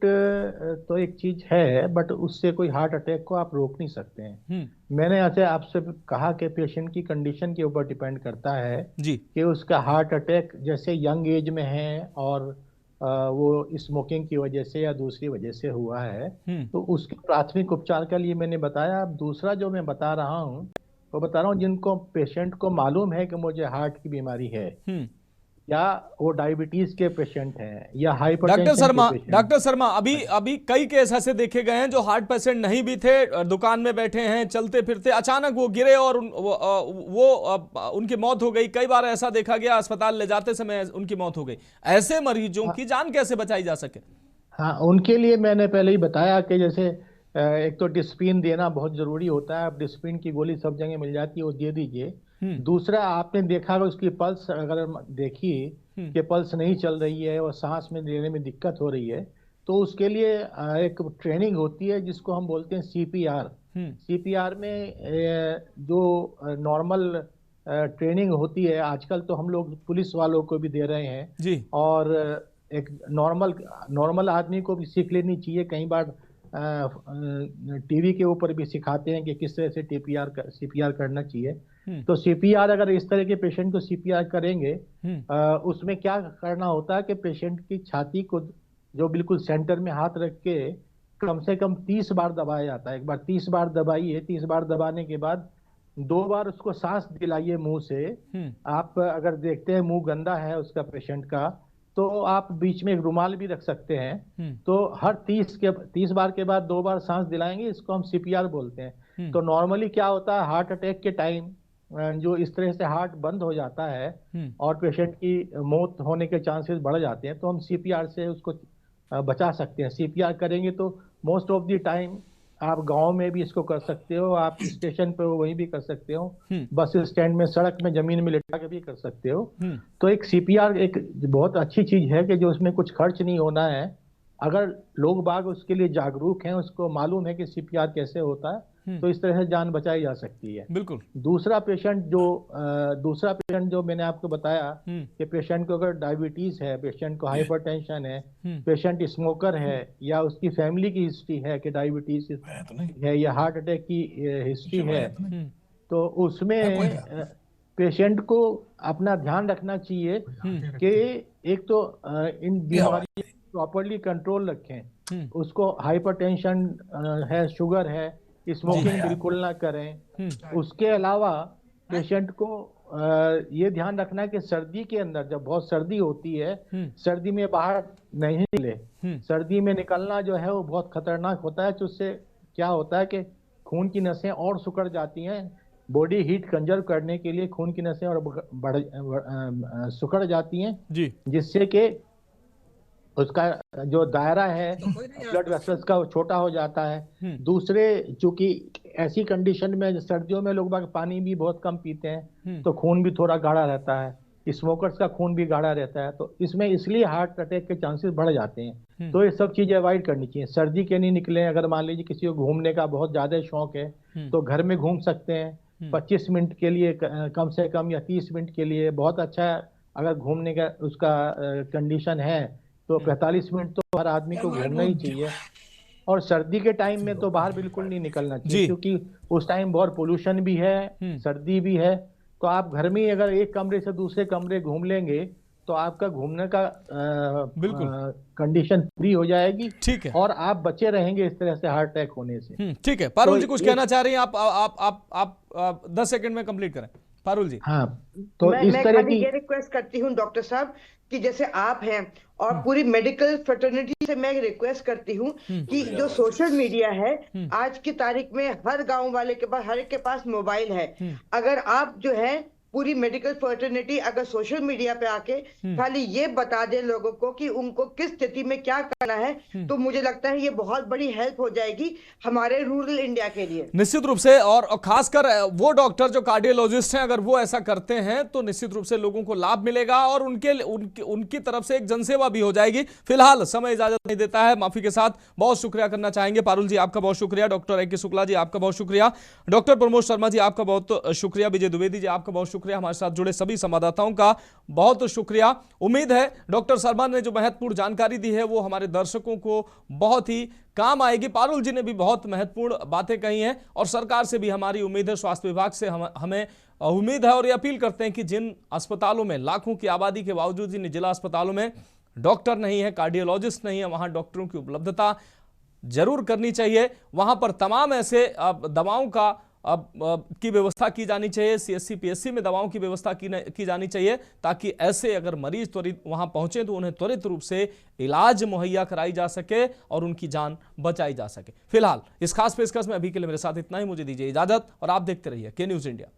तो एक चीज है, बट उससे कोई हार्ट अटैक को आप रोक नहीं सकते हैं। मैंने ऐसे आपसे कहा कि पेशेंट की कंडीशन के ऊपर डिपेंड करता है जी, कि उसका हार्ट अटैक जैसे यंग एज में है और वो स्मोकिंग की वजह से या दूसरी वजह से हुआ है, तो उसके प्राथमिक उपचार के लिए मैंने बताया। अब दूसरा जो मैं बता रहा हूँ वो बता रहा हूँ जिनको पेशेंट को मालूम है कि मुझे हार्ट की बीमारी है, या वो डायबिटीज के पेशेंट हैं या हाइपरटेंशन। डॉक्टर शर्मा, अभी कई केस ऐसे देखे गए हैं जो हार्ट पेशेंट नहीं भी थे, दुकान में बैठे हैं, चलते फिरते, अचानक वो गिरे और उनकी मौत हो गई। कई बार ऐसा देखा गया, अस्पताल ले जाते समय उनकी मौत हो गई। ऐसे मरीजों की जान कैसे बचाई जा सके? हाँ, उनके लिए मैंने पहले ही बताया कि जैसे एक तो डिस्पिन देना बहुत जरूरी होता है। अब डिस्पिन की गोली सब जगह मिल जाती है, वो दे दीजिए। दूसरा, आपने देखा होगा उसकी पल्स, अगर देखिए कि पल्स नहीं चल रही है और सांस में लेने में दिक्कत हो रही है, तो उसके लिए एक ट्रेनिंग होती है जिसको हम बोलते हैं सीपीआर। सीपीआर में जो नॉर्मल ट्रेनिंग होती है, आजकल तो हम लोग पुलिस वालों को भी दे रहे हैं जी, और एक नॉर्मल आदमी को भी सीख लेनी चाहिए। कई बार टीवी के ऊपर भी सिखाते हैं कि किस तरह से सीपीआर करना चाहिए। तो सीपीआर, अगर इस तरह के पेशेंट को सीपीआर करेंगे, उसमें क्या करना होता है कि पेशेंट की छाती को जो बिल्कुल सेंटर में हाथ रख के कम से कम 30 बार दबाया जाता है। एक बार 30 बार दबाइए, 30 बार दबाने के बाद 2 बार उसको सांस दिलाइए मुंह से। आप अगर देखते हैं मुंह गंदा है उसका पेशेंट का, तो आप बीच में एक रुमाल भी रख सकते हैं। तो हर 30 बार के बाद 2 बार सांस दिलाएंगे, इसको हम सीपीआर बोलते हैं। तो नॉर्मली क्या होता है, हार्ट अटैक के टाइम जो इस तरह से हार्ट बंद हो जाता है और पेशेंट की मौत होने के चांसेस बढ़ जाते हैं, तो हम सीपीआर से उसको बचा सकते हैं। सीपीआर करेंगे तो मोस्ट ऑफ द टाइम आप गांव में भी इसको कर सकते हो, आप स्टेशन पे वहीं भी कर सकते हो, बस स्टैंड में, सड़क में, जमीन में लिटा के भी कर सकते हो। तो एक सीपीआर एक बहुत अच्छी चीज है कि जो उसमें कुछ खर्च नहीं होना है। अगर लोग बाग उसके लिए जागरूक हैं, उसको मालूम है कि सीपीआर कैसे होता है, तो इस तरह से जान बचाई जा सकती है। बिल्कुल। दूसरा पेशेंट जो मैंने आपको बताया कि पेशेंट को अगर डायबिटीज है, पेशेंट को हाइपरटेंशन है, पेशेंट स्मोकर है, या उसकी फैमिली की हिस्ट्री है कि डायबिटीज है या हार्ट अटैक की हिस्ट्री है, तो उसमें पेशेंट को अपना ध्यान रखना चाहिए कि एक तो इन बीमारियों प्रॉपरली कंट्रोल रखें। उसको हाइपरटेंशन है, शुगर है, स्मोकिंग बिल्कुल ना करें। उसके अलावा पेशेंट को ये ध्यान रखना है कि सर्दी के अंदर जब बहुत सर्दी होती है, सर्दी में बाहर नहीं निकले। सर्दी में निकलना जो है वो बहुत खतरनाक होता है। तो उससे क्या होता है कि खून की नसें और सिकुड़ जाती हैं। बॉडी हीट कंजर्व करने के लिए खून की नसें और सिकुड़ जाती हैं, जिससे कि उसका जो दायरा है ब्लड वेसल्स का वो छोटा हो जाता है। दूसरे, चूंकि ऐसी कंडीशन में सर्दियों में लोग पानी भी बहुत कम पीते हैं, तो खून भी थोड़ा गाढ़ा रहता है। स्मोकर्स का खून भी गाढ़ा रहता है, तो इसमें इसलिए हार्ट अटैक के चांसेस बढ़ जाते हैं। तो ये सब चीजें अवॉइड करनी चाहिए। सर्दी के नहीं निकले। अगर मान लीजिए किसी को घूमने का बहुत ज्यादा शौक है तो घर में घूम सकते हैं 25 मिनट के लिए कम से कम, या 30 मिनट के लिए बहुत अच्छा है। अगर घूमने का उसका कंडीशन है तो 45 मिनट तो हर आदमी को घूमना ही चाहिए। और सर्दी के टाइम में तो बाहर बिल्कुल नहीं निकलना चाहिए, क्योंकि उस टाइम बहुत पोल्यूशन भी है, सर्दी भी है। तो आप घर में अगर एक कमरे से दूसरे कमरे घूम लेंगे तो आपका घूमने का कंडीशन फ्री हो जाएगी। ठीक है, और आप बचे रहेंगे इस तरह से हार्ट अटैक होने से। ठीक है पारुल जी, कुछ कहना चाह रही हैं आप 10 सेकंड में कंप्लीट करें। पारुल जी। हाँ, तो मैं इस तरह की ये रिक्वेस्ट करती हूँ डॉक्टर साहब कि जैसे आप हैं और पूरी मेडिकल फ्रेटर्निटी से मैं रिक्वेस्ट करती हूँ कि जो सोशल मीडिया है, आज की तारीख में हर गांव वाले के पास, हर एक के पास मोबाइल है। अगर आप जो है पूरी मेडिकल फ्रेटर्निटी अगर सोशल मीडिया पे आके खाली ये बता दे लोगों को कि उनको किस स्थिति में क्या करना है, तो मुझे लगता है ये बहुत बड़ी हेल्प हो जाएगी हमारे रूरल इंडिया के लिए। निश्चित रूप से, और खासकर वो डॉक्टर जो कार्डियोलॉजिस्ट हैं, अगर वो ऐसा करते हैं तो निश्चित रूप से लोगों को लाभ मिलेगा और उनकी तरफ से एक जनसेवा भी हो जाएगी। फिलहाल समय इजाजत नहीं देता है, माफी के साथ बहुत शुक्रिया करना चाहेंगे। पारुल जी आपका बहुत शुक्रिया, डॉक्टर ए.के. शुक्ला जी आपका बहुत शुक्रिया, डॉक्टर प्रमोद शर्मा जी आपका बहुत शुक्रिया, विजय द्विवेदी जी आपका बहुत शुक्रिया, हमारे साथ जुड़े सभी संवाददाताओं का बहुत शुक्रिया। उम्मीद है डॉक्टर शर्मा ने जो महत्वपूर्ण जानकारी दी है वो हमारे दर्शकों को बहुत ही काम आएगी। पारुल जी ने भी बहुत महत्वपूर्ण बातें कही हैं और सरकार से भी हमारी उम्मीद है, स्वास्थ्य विभाग से हमें उम्मीद है और ये अपील करते हैं कि जिन अस्पतालों में लाखों की आबादी के बावजूद जिन जिला अस्पतालों में डॉक्टर नहीं है, कार्डियोलॉजिस्ट नहीं है, वहां डॉक्टरों की उपलब्धता जरूर करनी चाहिए। वहां पर तमाम ऐसे दवाओं का की व्यवस्था की जानी चाहिए। CSC PSC में दवाओं की व्यवस्था की जानी चाहिए, ताकि ऐसे अगर मरीज त्वरित वहां पहुंचे तो उन्हें त्वरित रूप से इलाज मुहैया कराई जा सके और उनकी जान बचाई जा सके। फिलहाल इस खास पेशकश में अभी के लिए मेरे साथ इतना ही। मुझे दीजिए इजाजत और आप देखते रहिए के न्यूज़ इंडिया।